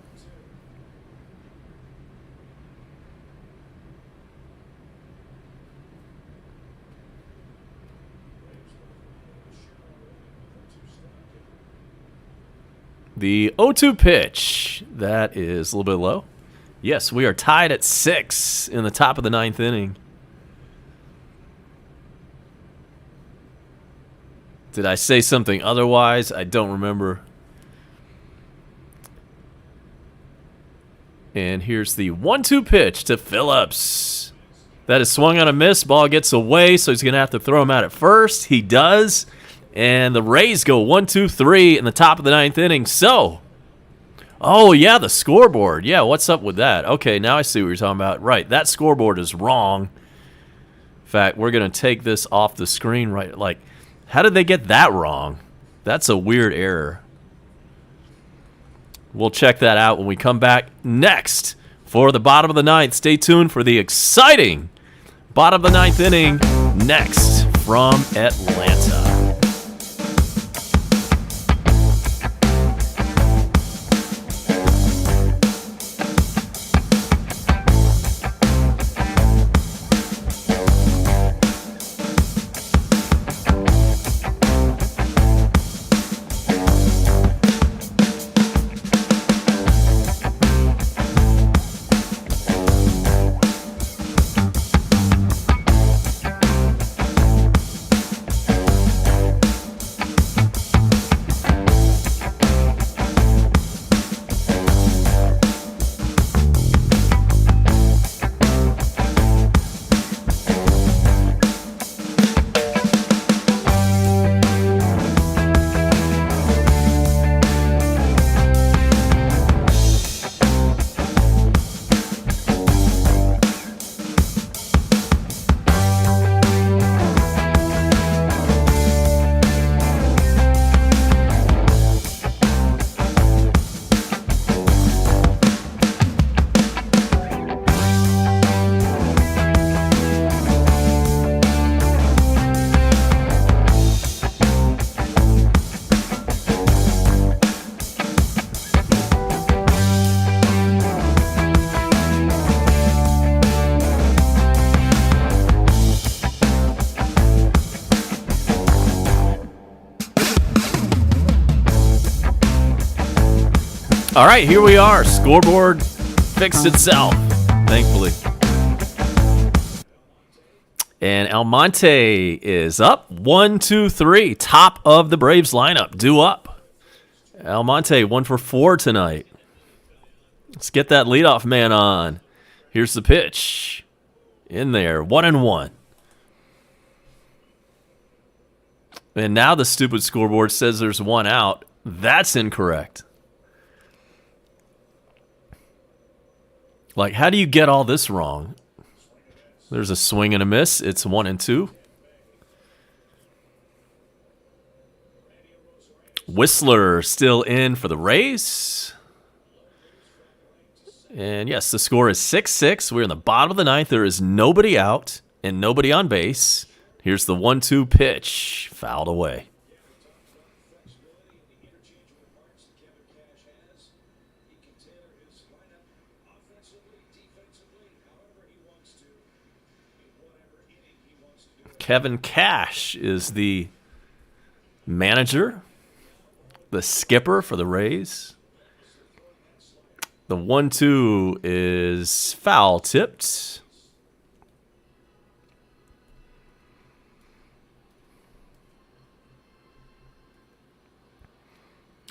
The 0-2 pitch, that is a little bit low. Yes, we are tied at 6 in the top of the 9th inning. Did I say something otherwise? I don't remember. And here's the 1-2 pitch to Phillips. That is swung on a miss. Ball gets away, so he's going to have to throw him out at first. He does. And the Rays go 1-2-3 in the top of the 9th inning. So, oh, yeah, the scoreboard. Yeah, what's up with that? Okay, now I see what you're talking about. Right, that scoreboard is wrong. In fact, we're going to take this off the screen. Right, like, how did they get that wrong? That's a weird error. We'll check that out when we come back next for the bottom of the ninth. Stay tuned for the exciting bottom of the ninth inning next from Atlanta. All right, here we are. Scoreboard fixed itself, thankfully. And Almonte is up. 1, 2, 3. Top of the Braves lineup. Due up. Almonte 1 for 4 tonight. Let's get that leadoff man on. Here's the pitch. In there. 1-1. And now the stupid scoreboard says there's 1 out. That's incorrect. Like, how do you get all this wrong? There's a swing and a miss. It's 1-2. Whistler still in for the Rays. And yes, the score is 6-6. We're in the bottom of the ninth. There is nobody out and nobody on base. Here's the 1-2 pitch. Fouled away. Kevin Cash is the manager, the skipper for the Rays. The 1-2 is foul tipped.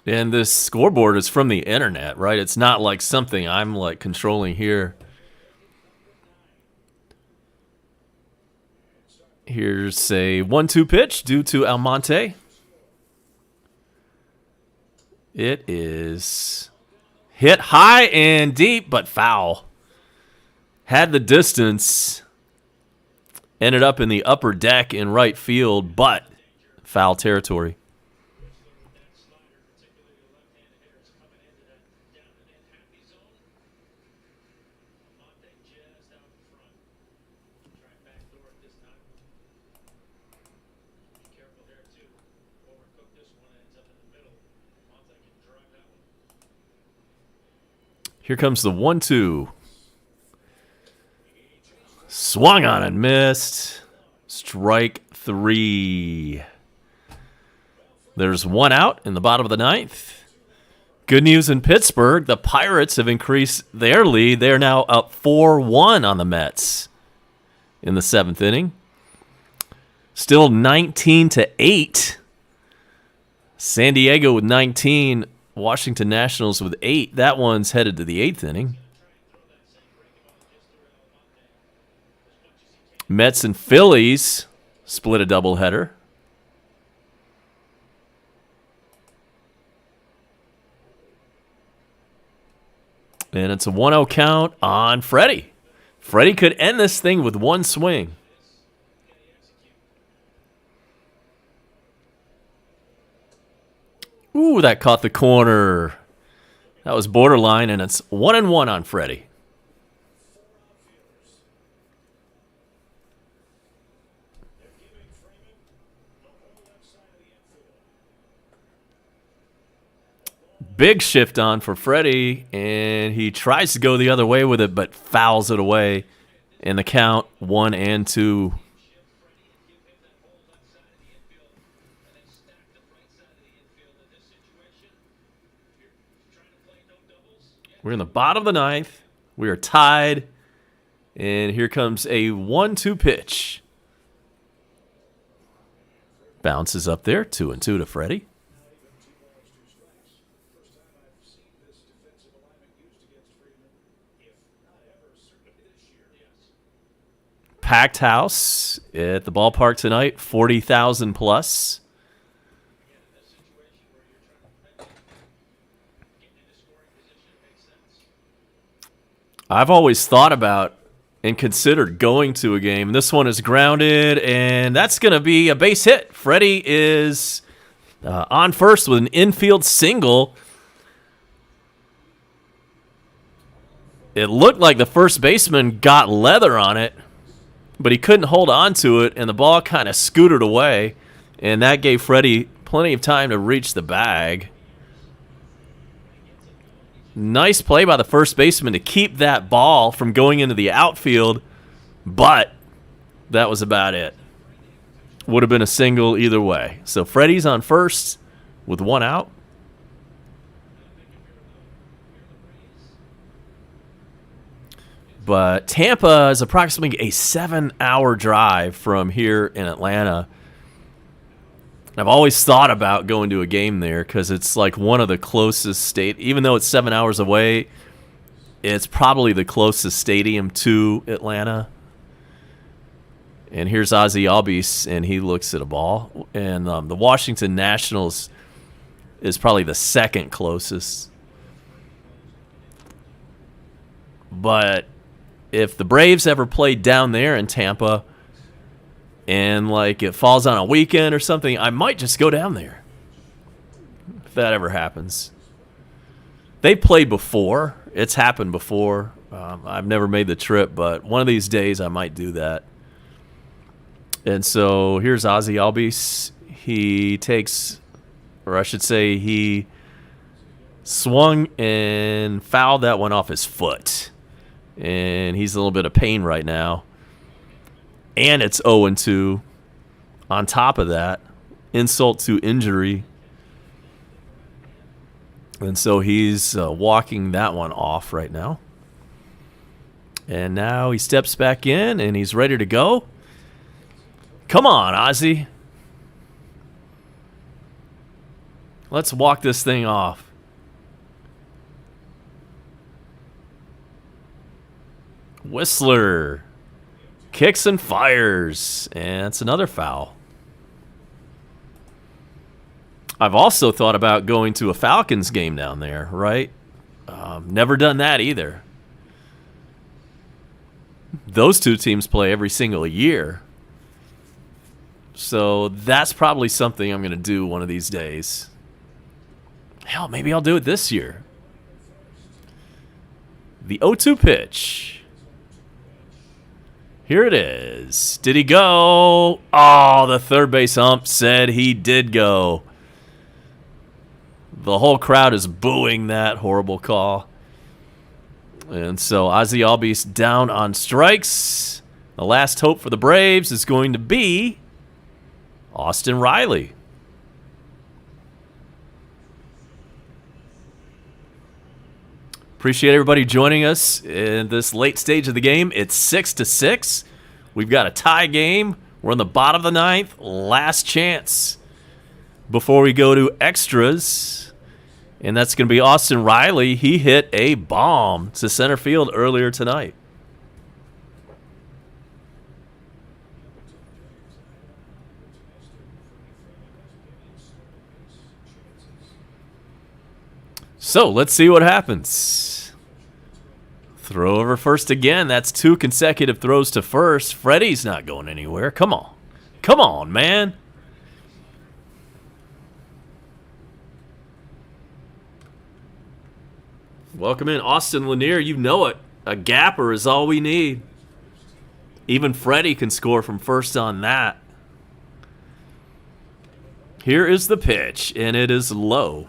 And this scoreboard is from the internet, right? It's not like something I'm like controlling here. Here's a 1-2 pitch due to Almonte. It is hit high and deep, but foul. Had the distance. Ended up in the upper deck in right field, but foul territory. Here comes the 1-2. Swung on and missed. Strike 3. There's 1 out in the bottom of the ninth. Good news in Pittsburgh. The Pirates have increased their lead. They're now up 4-1 on the Mets in the 7th inning. Still 19-8. San Diego with 19. Washington Nationals with 8. That one's headed to the 8th inning. Mets and Phillies split a doubleheader. And it's a 1-0 count on Freddie. Freddie could end this thing with 1 swing. Ooh, that caught the corner. That was borderline, and it's 1-1 on Freddie. Big shift on for Freddie, and he tries to go the other way with it, but fouls it away. In the count, 1-2. We're in the bottom of the ninth. We are tied. And here comes a 1-2 pitch. Bounces up there, 2-2 to Freddie. Packed house at the ballpark tonight, 40,000 plus. I've always thought about and considered going to a game. This one is grounded, and that's going to be a base hit. Freddie is on first with an infield single. It looked like the first baseman got leather on it, but he couldn't hold on to it, and the ball kind of scooted away, and that gave Freddie plenty of time to reach the bag. Nice play by the first baseman to keep that ball from going into the outfield, but that was about it. Would have been a single either way. So Freddie's on first with one out. But Tampa is approximately a 7-hour drive from here in Atlanta. I've always thought about going to a game there because it's like one of the closest state. Even though it's 7 hours away, it's probably the closest stadium to Atlanta. And here's Ozzie Albies, and he looks at a ball. And the Washington Nationals is probably the second closest. But if the Braves ever played down there in Tampa, and like it falls on a weekend or something, I might just go down there. If that ever happens. They played before. It's happened before. I've never made the trip, but one of these days I might do that. And so here's Ozzie Albies. He takes, or I should say he swung and fouled that one off his foot. And he's a little bit of pain right now. And it's 0-2. On top of that, insult to injury. And so he's walking that one off right now. And now he steps back in, and he's ready to go. Come on, Ozzie. Let's walk this thing off. Whistler kicks and fires, and it's another foul. I've also thought about going to a Falcons game down there, right? Never done that either. Those two teams play every single year. So that's probably something I'm going to do one of these days. Hell, maybe I'll do it this year. The 0-2 pitch. Here it is. Did he go? Oh, the third base ump said he did go. The whole crowd is booing that horrible call. And so Ozzie Albies down on strikes. The last hope for the Braves is going to be Austin Riley. Appreciate everybody joining us in this late stage of the game. It's 6-6. We've got a tie game. We're in the bottom of the ninth. Last chance before we go to extras. And that's going to be Austin Riley. He hit a bomb to center field earlier tonight. So let's see what happens. Throw over first again. That's 2 consecutive throws to first. Freddie's not going anywhere. Come on. Come on, man. Welcome in, Austin Lanier. You know it. A gapper is all we need. Even Freddie can score from first on that. Here is the pitch, and it is low.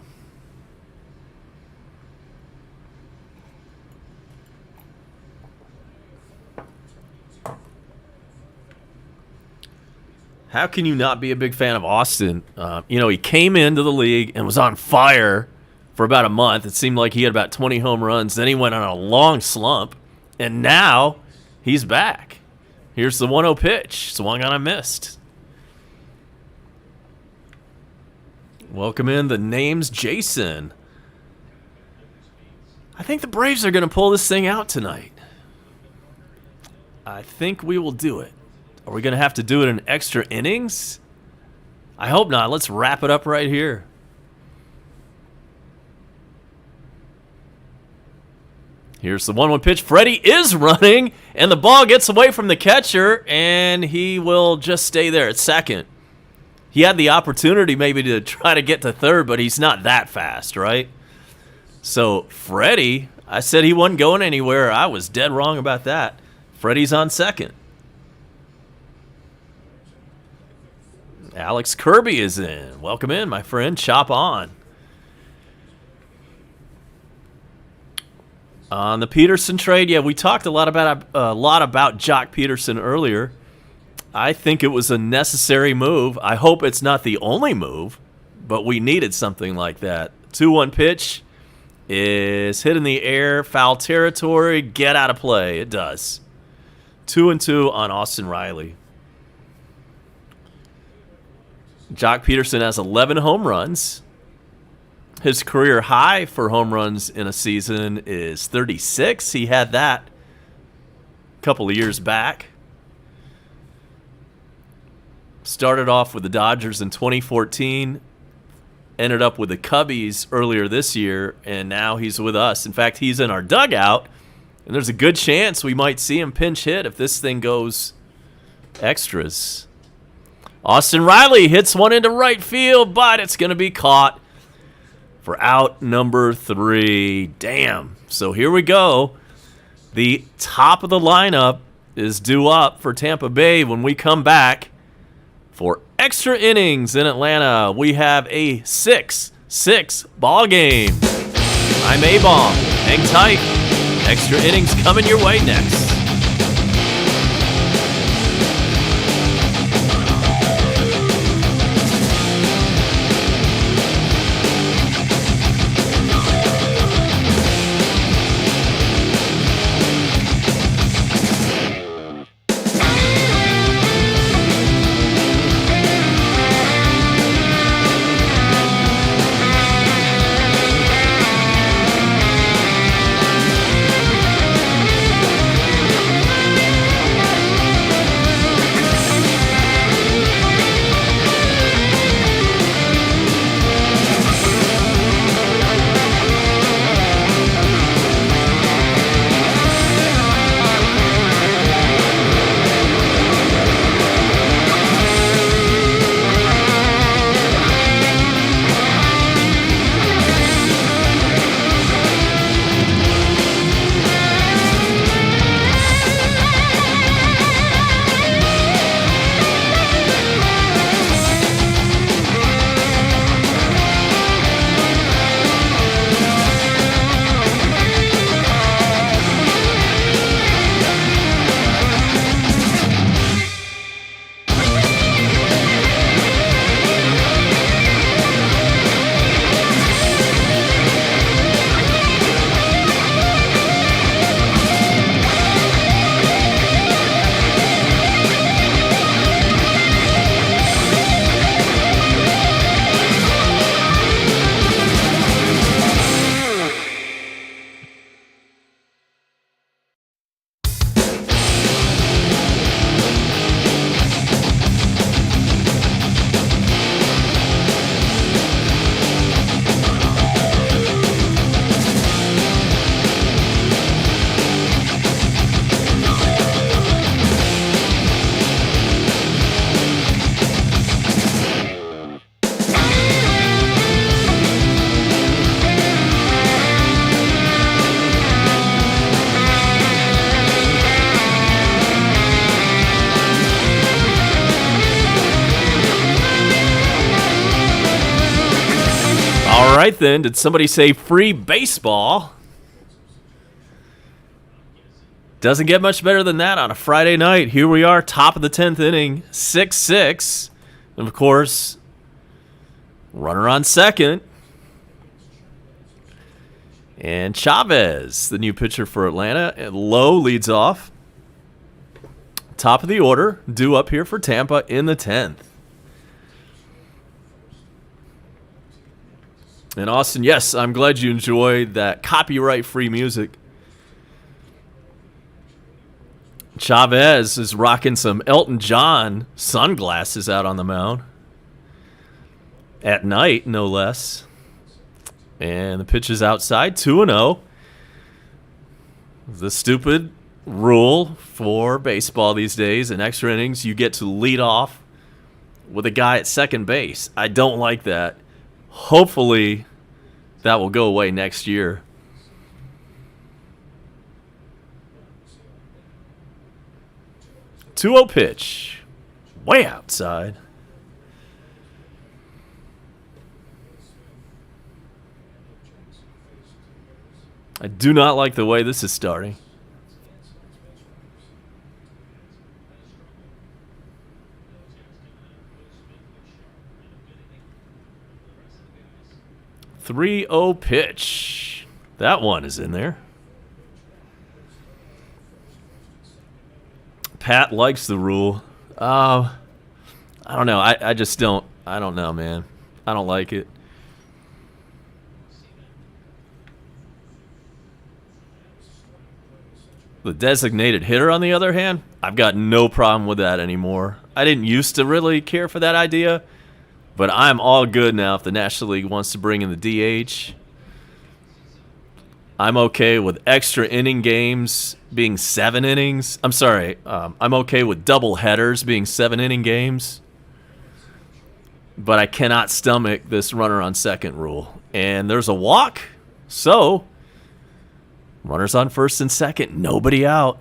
How can you not be a big fan of Austin? He came into the league and was on fire for about a month. It seemed like he had about 20 home runs. Then he went on a long slump, and now he's back. Here's the 1-0 pitch. Swung on and missed. Welcome in. The name's Jason. I think the Braves are going to pull this thing out tonight. I think we will do it. Are we going to have to do it in extra innings? I hope not. Let's wrap it up right here. Here's the 1-1 pitch. Freddie is running, and the ball gets away from the catcher, and he will just stay there at second. He had the opportunity maybe to try to get to third, but he's not that fast, right? So Freddie, I said he wasn't going anywhere. I was dead wrong about that. Freddie's on second. Alex Kirby is in. Welcome in, my friend. Chop on. On the Peterson trade, we talked a lot about Jock Peterson earlier. I think it was a necessary move. I hope it's not the only move, but we needed something like that. 2-1 pitch is hit in the air, foul territory, get out of play. It does. 2-2 on Austin Riley. Jock Peterson has 11 home runs. His career high for home runs in a season is 36. He had that a couple of years back. Started off with the Dodgers in 2014. Ended up with the Cubbies earlier this year, and now he's with us. In fact, he's in our dugout, and there's a good chance we might see him pinch hit if this thing goes extras. Austin Riley hits one into right field, but it's going to be caught for out number 3. Damn. So here we go. The top of the lineup is due up for Tampa Bay when we come back for extra innings in Atlanta. We have a 6-6 ball game. I'm A-Bomb. Hang tight. Extra innings coming your way next. right then. Did somebody say free baseball? Doesn't get much better than that on a Friday night. Here we are, top of the 10th inning, 6-6. And, of course, runner on second. And Chavez, the new pitcher for Atlanta. And Lowe leads off. Top of the order, due up here for Tampa in the 10th. And Austin, yes, I'm glad you enjoyed that copyright-free music. Chavez is rocking some Elton John sunglasses out on the mound. At night, no less. And the pitch is outside, 2-0. The stupid rule for baseball these days, in extra innings, you get to lead off with a guy at second base. I don't like that. Hopefully, that will go away next year. Two-0 pitch. Way outside. I do not like the way this is starting. Three-oh pitch. That one is in there. Pat likes the rule. I don't know. I just don't. I don't know, man. I don't like it. The designated hitter, on the other hand, I've got no problem with that anymore. I didn't used to really care for that idea, but I'm all good now if the National League wants to bring in the DH. I'm okay with extra inning games being 7 innings. I'm sorry. I'm okay with double headers being 7-inning games. But I cannot stomach this runner on second rule. And there's a walk. So, runners on first and second. Nobody out.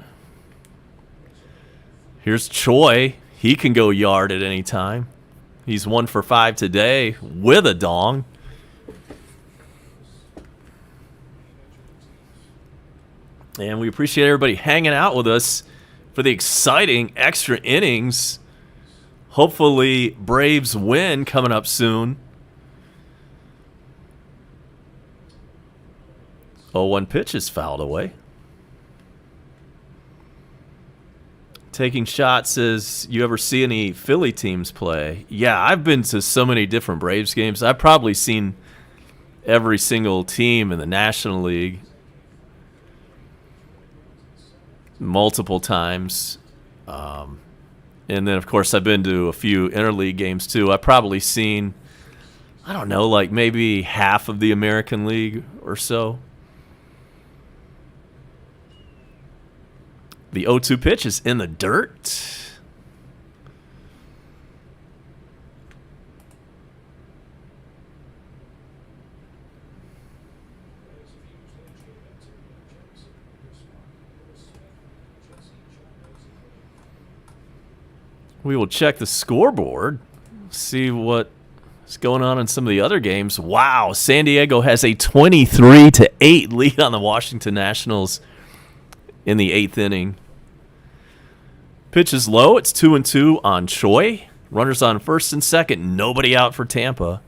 Here's Choi. He can go yard at any time. He's 1 for 5 today with a dong. And we appreciate everybody hanging out with us for the exciting extra innings. Hopefully, Braves win coming up soon. 0-1 pitch is fouled away. Taking shots says, you ever see any Philly teams play? Yeah, I've been to so many different Braves games. I've probably seen every single team in the National League multiple times. And then, of course, I've been to a few interleague games, too. I've probably seen, I don't know, like maybe half of the American League or so. The 0-2 pitch is in the dirt. We will check the scoreboard, see what is going on in some of the other games. Wow, San Diego has a 23-8 lead on the Washington Nationals in the 8th inning. Pitch is low. It's 2-2 on Choi. Runners on first and second. Nobody out for Tampa.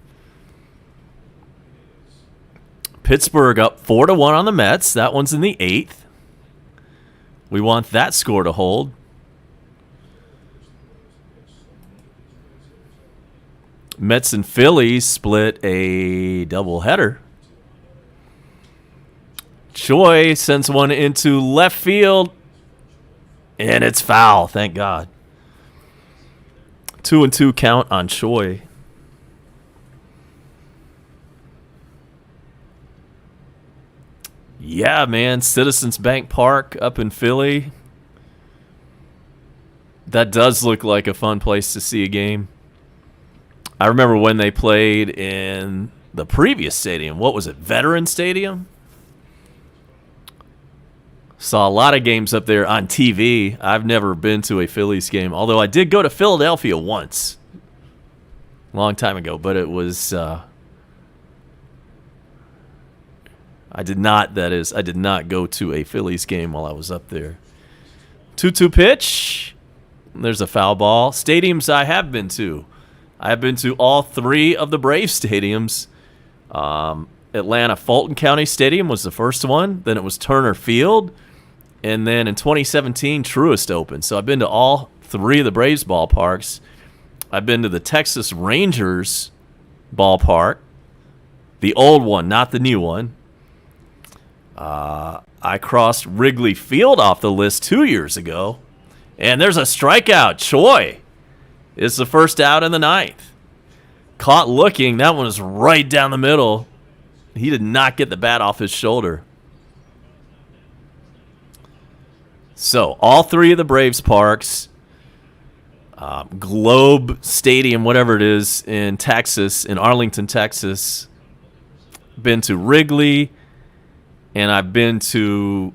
Pittsburgh up 4-1 on the Mets. That one's in the 8th. We want that score to hold. Mets and Phillies split a doubleheader. Choi sends one into left field, and it's foul, thank God. 2-2 count on Choi. Yeah, man, Citizens Bank Park up in Philly. That does look like a fun place to see a game. I remember when they played in the previous stadium. What was it, Veteran Stadium? Saw a lot of games up there on TV. I've never been to a Phillies game, although I did go to Philadelphia once. A long time ago, but it was I did not, that is, I did not go to a Phillies game while I was up there. 2-2 pitch. There's a foul ball. Stadiums I have been to. I have been to all 3 of the Braves stadiums. Atlanta Fulton County Stadium was the first one. Then it was Turner Field. And then in 2017, Truist opened. So I've been to all 3 of the Braves ballparks. I've been to the Texas Rangers ballpark. The old one, not the new one. I crossed Wrigley Field off the list 2 years ago. And there's a strikeout. Choi is the first out in the 9th. Caught looking. That one was right down the middle. He did not get the bat off his shoulder. So, all 3 of the Braves parks, Globe Stadium, whatever it is, in Texas, in Arlington, Texas. Been to Wrigley, and I've been to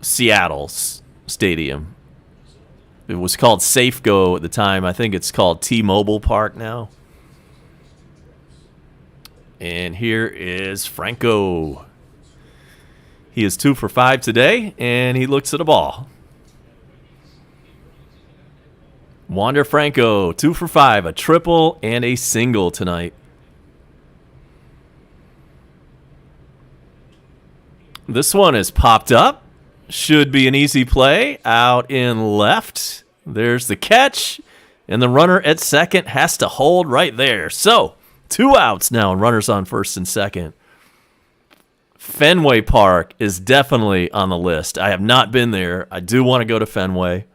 Seattle's stadium. It was called Safeco at the time. I think it's called T-Mobile Park now. And here is Franco. He is 2 for 5 today, and he looks at a ball. Wander Franco, 2 for 5, a triple and a single tonight. This one is popped up. Should be an easy play out in left. There's the catch, and the runner at second has to hold right there. So, 2 outs now, and runners on first and second. Fenway Park is definitely on the list. I have not been there. I do want to go to Fenway.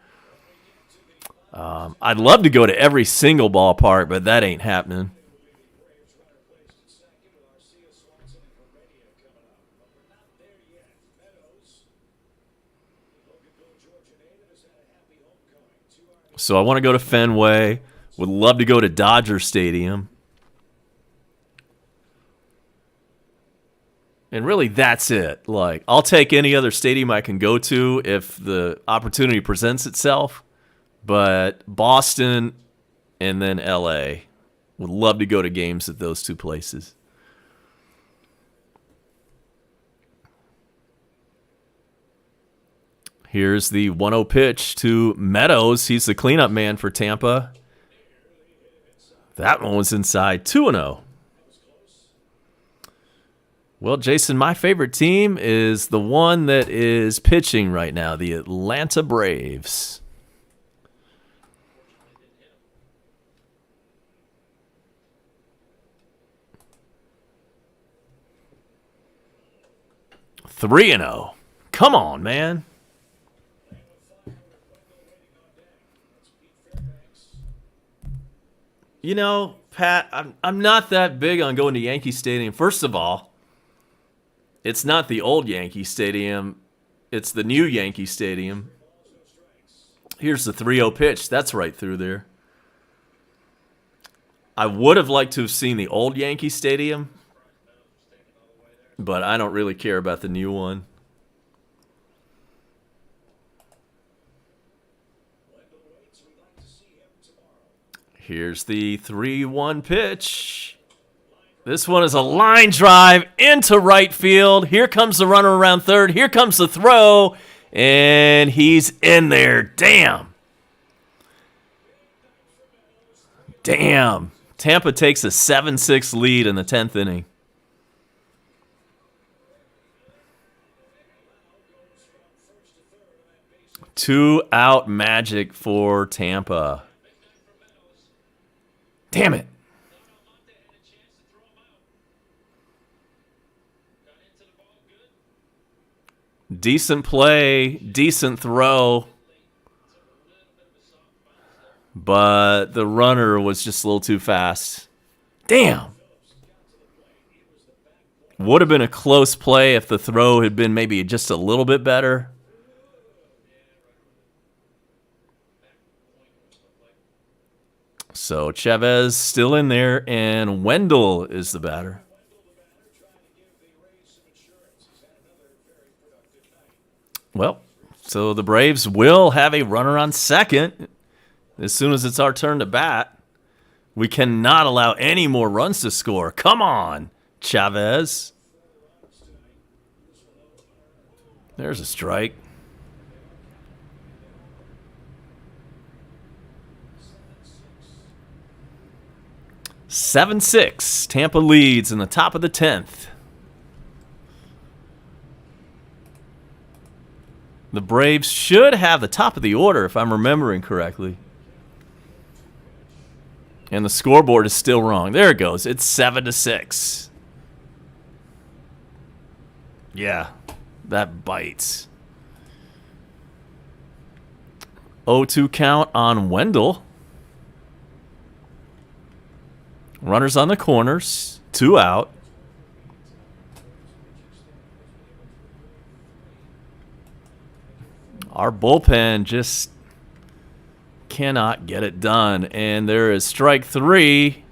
I'd love to go to every single ballpark, but that ain't happening. So I want to go to Fenway. Would love to go to Dodger Stadium. And really, that's it. Like, I'll take any other stadium I can go to if the opportunity presents itself. But Boston and then LA. Would love to go to games at those 2 places. Here's the 1-0 pitch to Meadows. He's the cleanup man for Tampa. That one was inside. 2-0. Well, Jason, my favorite team is the one that is pitching right now, the Atlanta Braves. Three and 0. Come on, man. You know, Pat, I'm not that big on going to Yankee Stadium. First of all, it's not the old Yankee Stadium. It's the new Yankee Stadium. Here's the 3-0 pitch. That's right through there. I would have liked to have seen the old Yankee Stadium, but I don't really care about the new one. Here's the 3-1 pitch. This one is a line drive into right field. Here comes the runner around third. Here comes the throw, and he's in there. Damn. Damn. Tampa takes a 7-6 lead in the 10th inning. Two-out magic for Tampa. Damn it. Decent play, decent throw, but the runner was just a little too fast. Damn. Would have been a close play if the throw had been maybe just a little bit better. So Chavez still in there, and Wendell is the batter. Well, so the Braves will have a runner on second as soon as it's our turn to bat. We cannot allow any more runs to score. Come on, Chavez. There's a strike. 7-6. Tampa leads in the top of the 10th. The Braves should have the top of the order, if I'm remembering correctly. And the scoreboard is still wrong. There it goes. It's 7-6. Yeah, that bites. 0-2 count on Wendell. Runners on the corners. 2 out. Our bullpen just cannot get it done. And there is strike 3.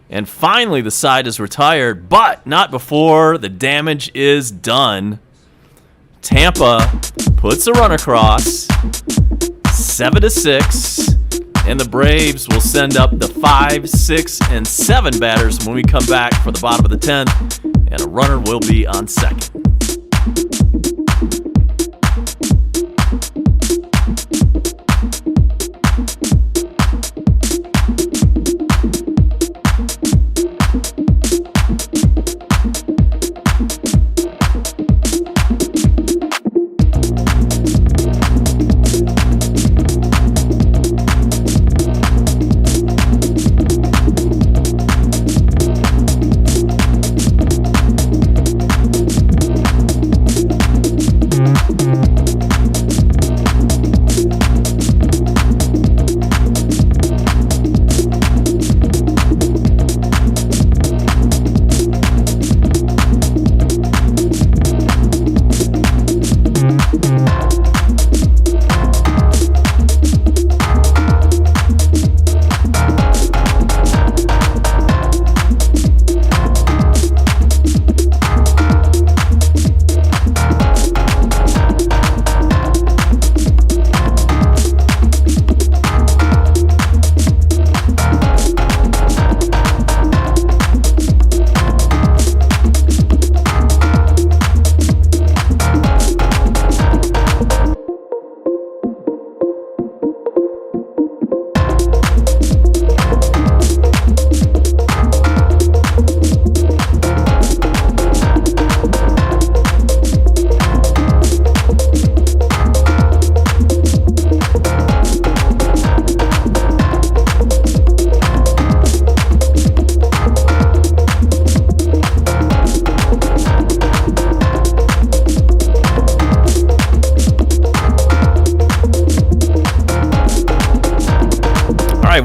And finally the side is retired, but not before the damage is done. Tampa puts a run across. 7-6. And the Braves will send up the 5, 6, and 7 batters when we come back for the bottom of the 10th. And a runner will be on second.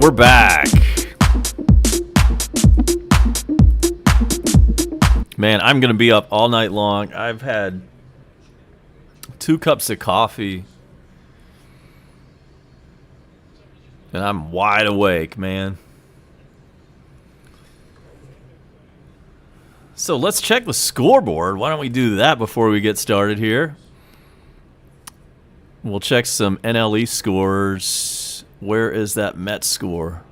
We're back. Man, I'm going to be up all night long. I've had 2 cups of coffee. And I'm wide awake, man. So let's check the scoreboard. Why don't we do that before we get started here? We'll check some NLE scores. Where is that Mets score?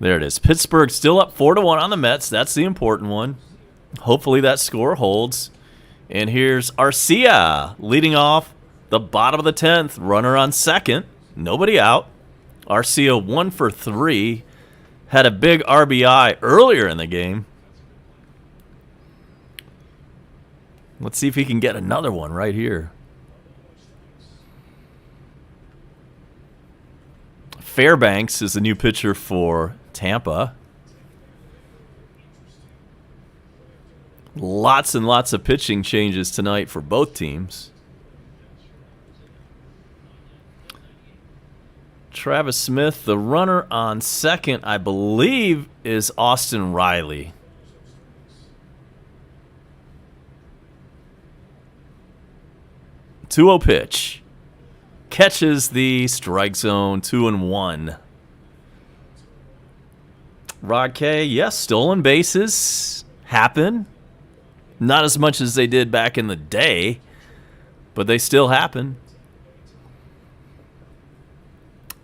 There it is. Pittsburgh still up 4-1 on the Mets. That's the important one. Hopefully that score holds. And here's Arcia leading off the bottom of the 10th. Runner on second. Nobody out. Arcia 1 for 3. Had a big RBI earlier in the game. Let's see if he can get another one right here. Fairbanks is the new pitcher for Tampa. Lots and lots of pitching changes tonight for both teams. Travis Smith, the runner on second, I believe, is Austin Riley. Two-oh pitch. Catches the strike zone, 2-1. Rod K, yes, stolen bases happen. Not as much as they did back in the day, but they still happen.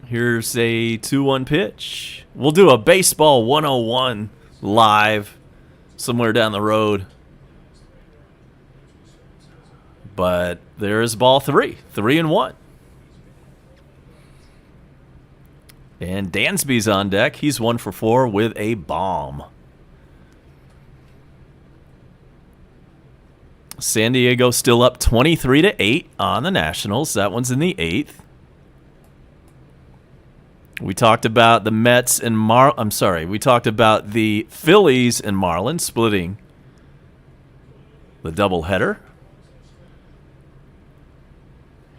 Here's a 2-1 pitch. We'll do a baseball 101 live somewhere down the road. But there is ball 3. 3-1. And Dansby's on deck. He's 1 for 4 with a bomb. San Diego still up 23-8 on the Nationals. That one's in the 8th. We talked about the Mets and we talked about the Phillies and Marlins splitting the doubleheader.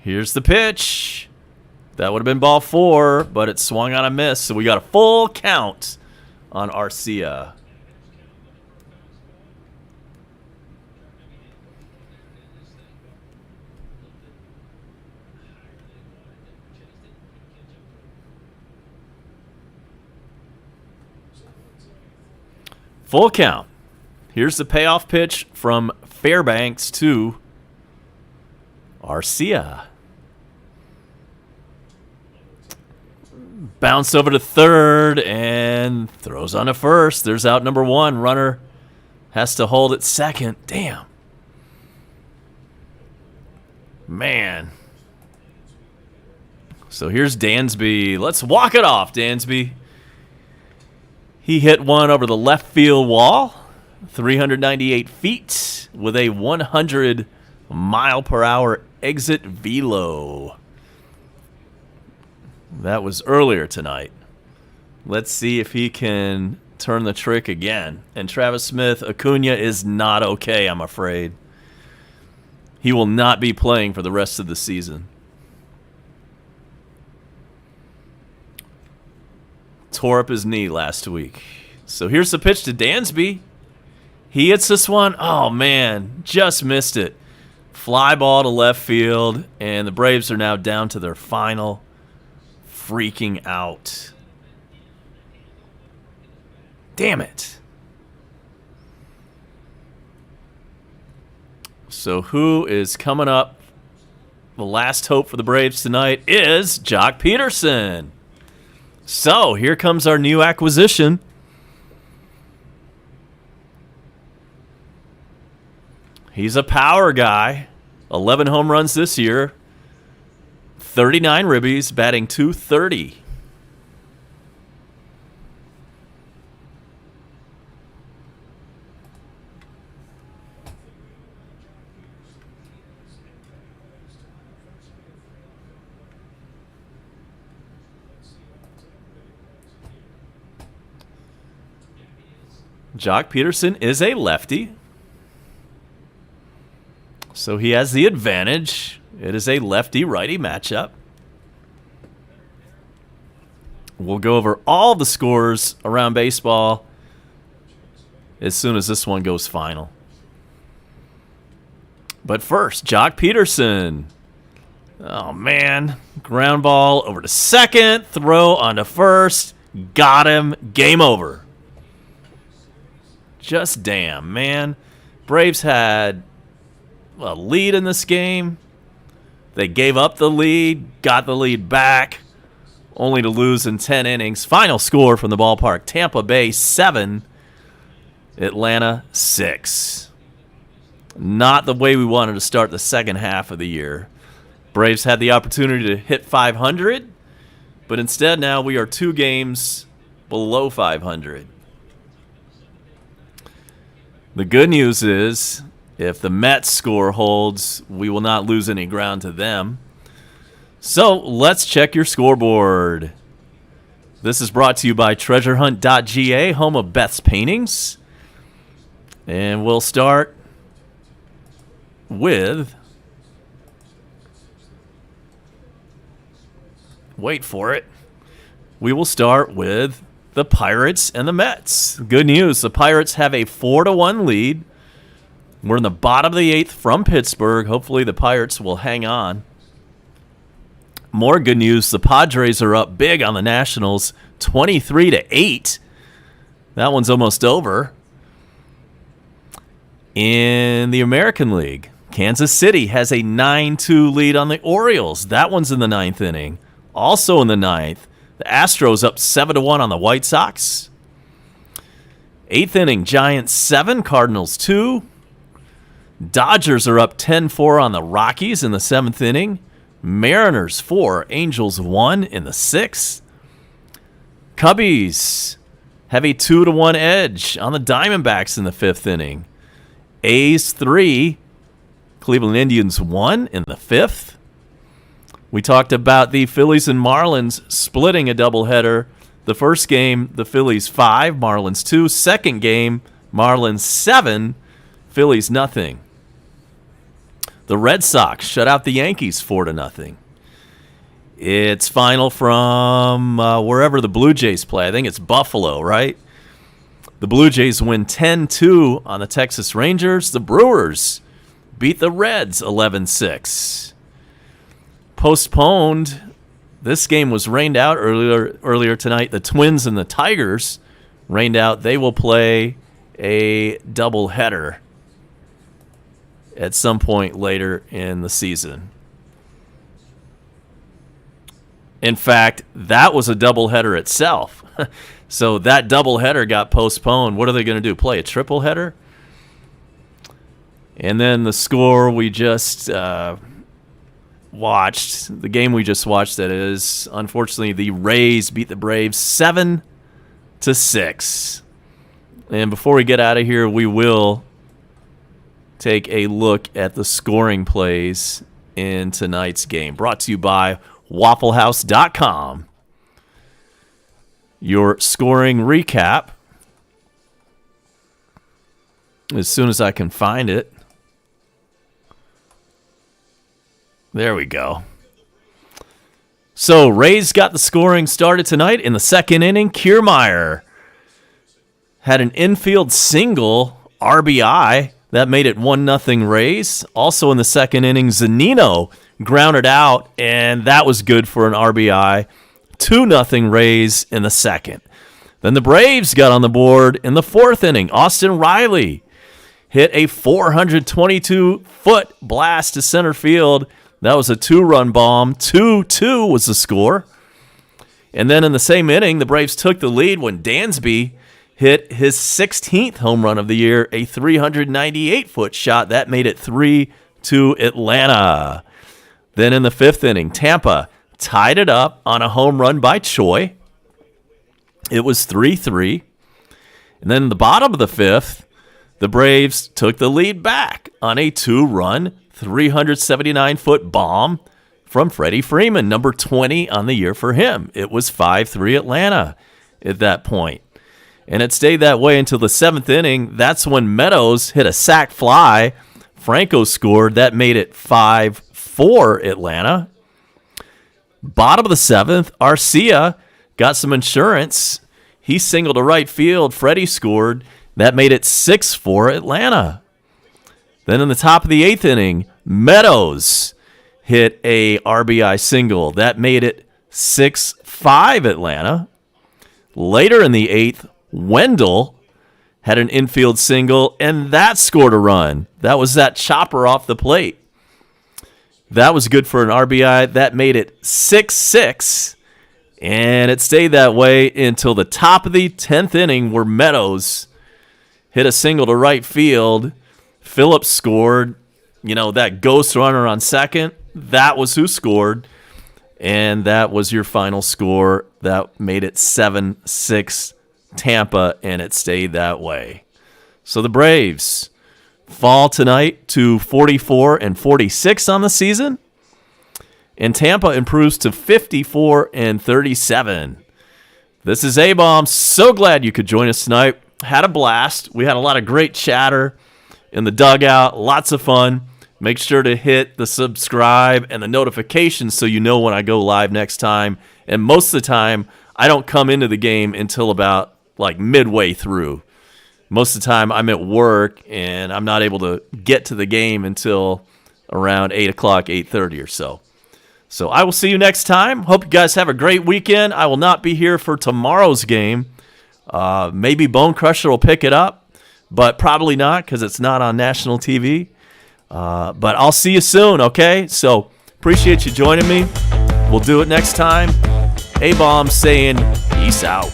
Here's the pitch. That would have been ball 4, but it swung on a miss, so we got a full count on Arcia. Full count. Here's the payoff pitch from Fairbanks to Arcia. Bounce over to third and throws on to first. There's out number 1. Runner has to hold at second. Damn. Man. So here's Dansby. Let's walk it off, Dansby. He hit one over the left field wall, 398 feet, with a 100-mile-per-hour exit velo. That was earlier tonight. Let's see if he can turn the trick again. And Travis Smith, Acuna is not okay, I'm afraid. He will not be playing for the rest of the season. Tore up his knee last week. So here's the pitch to Dansby. He hits this one. Oh, man. Just missed it. Fly ball to left field. And the Braves are now down to their final. Freaking out. Damn it. So who is coming up? The last hope for the Braves tonight is Jock Peterson. So, here comes our new acquisition. He's a power guy. 11 home runs this year. 39 ribbies, batting .230. Jock Peterson is a lefty, so he has the advantage. It is a lefty-righty matchup. We'll go over all the scores around baseball as soon as this one goes final. But first, Jock Peterson. Oh, man. Ground ball over to second. Throw onto first. Got him. Game over. Just damn, man. Braves had a lead in this game. They gave up the lead, got the lead back, only to lose in 10 innings. Final score from the ballpark, Tampa Bay 7, Atlanta 6. Not the way we wanted to start the second half of the year. Braves had the opportunity to hit 500, but instead now we are 2 games below 500. The good news is, if the Mets score holds, we will not lose any ground to them. So, let's check your scoreboard. This is brought to you by treasurehunt.ga, home of Beth's Paintings. And we'll start with... Wait for it. We will start with the Pirates and the Mets. Good news, the Pirates have a 4-1 lead. We're in the bottom of the 8th from Pittsburgh. Hopefully the Pirates will hang on. More good news, the Padres are up big on the Nationals, 23-8. That one's almost over. In the American League, Kansas City has a 9-2 lead on the Orioles. That one's in the 9th inning. Also in the 9th, the Astros up 7-1 on the White Sox. 8th inning, Giants 7, Cardinals 2. Dodgers are up 10-4 on the Rockies in the 7th inning. Mariners 4, Angels 1 in the 6th. Cubbies have a 2-1 edge on the Diamondbacks in the 5th inning. A's 3, Cleveland Indians 1 in the 5th. We talked about the Phillies and Marlins splitting a doubleheader. The first game, the Phillies 5, Marlins 2. Second game, Marlins 7, Phillies nothing. The Red Sox shut out the Yankees 4-0. It's final from wherever the Blue Jays play. I think it's Buffalo, right? The Blue Jays win 10-2 on the Texas Rangers. The Brewers beat the Reds 11-6. Postponed. This game was rained out earlier tonight. The Twins and the Tigers rained out. They will play a doubleheader at some point later in the season. In fact, that was a doubleheader itself. So that doubleheader got postponed. What are they going to do? Play a tripleheader? And then the score we just watched, the game we just watched, that is, unfortunately, the Rays beat the Braves 7-6. And before we get out of here, we will take a look at the scoring plays in tonight's game. Brought to you by WaffleHouse.com. Your scoring recap, as soon as I can find it. There we go. So, Rays got the scoring started tonight in the 2nd inning. Kiermaier had an infield single, RBI. That made it 1-0 Rays. Also in the 2nd inning, Zunino grounded out, and that was good for an RBI. 2-0 Rays in the 2nd. Then the Braves got on the board in the 4th inning. Austin Riley hit a 422-foot blast to center field. That was a 2-run bomb. 2-2 was the score. And then in the same inning, the Braves took the lead when Dansby hit his 16th home run of the year, a 398-foot shot. That made it 3-2 Atlanta. Then in the 5th inning, Tampa tied it up on a home run by Choi. It was 3-3. And then in the bottom of the 5th, the Braves took the lead back on a 2-run, 379-foot bomb from Freddie Freeman, number 20 on the year for him. It was 5-3 Atlanta at that point. And it stayed that way until the 7th inning. That's when Meadows hit a sac fly. Franco scored. That made it 5-4 Atlanta. Bottom of the 7th, Arcia got some insurance. He singled to right field. Freddie scored. That made it 6-4 Atlanta. Then in the top of the 8th inning, Meadows hit a RBI single. That made it 6-5 Atlanta. Later in the 8th, Wendell had an infield single, and that scored a run. That was that chopper off the plate. That was good for an RBI. That made it 6-6, and it stayed that way until the top of the 10th inning where Meadows hit a single to right field. Phillips scored. You know, that ghost runner on second, that was who scored, and that was your final score. That made it 7-6 Tampa, and it stayed that way. So the Braves fall tonight to 44-46 on the season, and Tampa improves to 54-37. This is A-Bomb. So glad you could join us tonight. Had a blast. We had a lot of great chatter in the dugout. Lots of fun. Make sure to hit the subscribe and the notifications so you know when I go live next time. And most of the time, I don't come into the game until about midway through. Most of the time, I'm at work, and I'm not able to get to the game until around 8 o'clock, 8:30 or so. So I will see you next time. Hope you guys have a great weekend. I will not be here for tomorrow's game. Maybe Bone Crusher will pick it up, but probably not because it's not on national TV. But I'll see you soon, okay? So appreciate you joining me. We'll do it next time. A-Bomb saying peace out.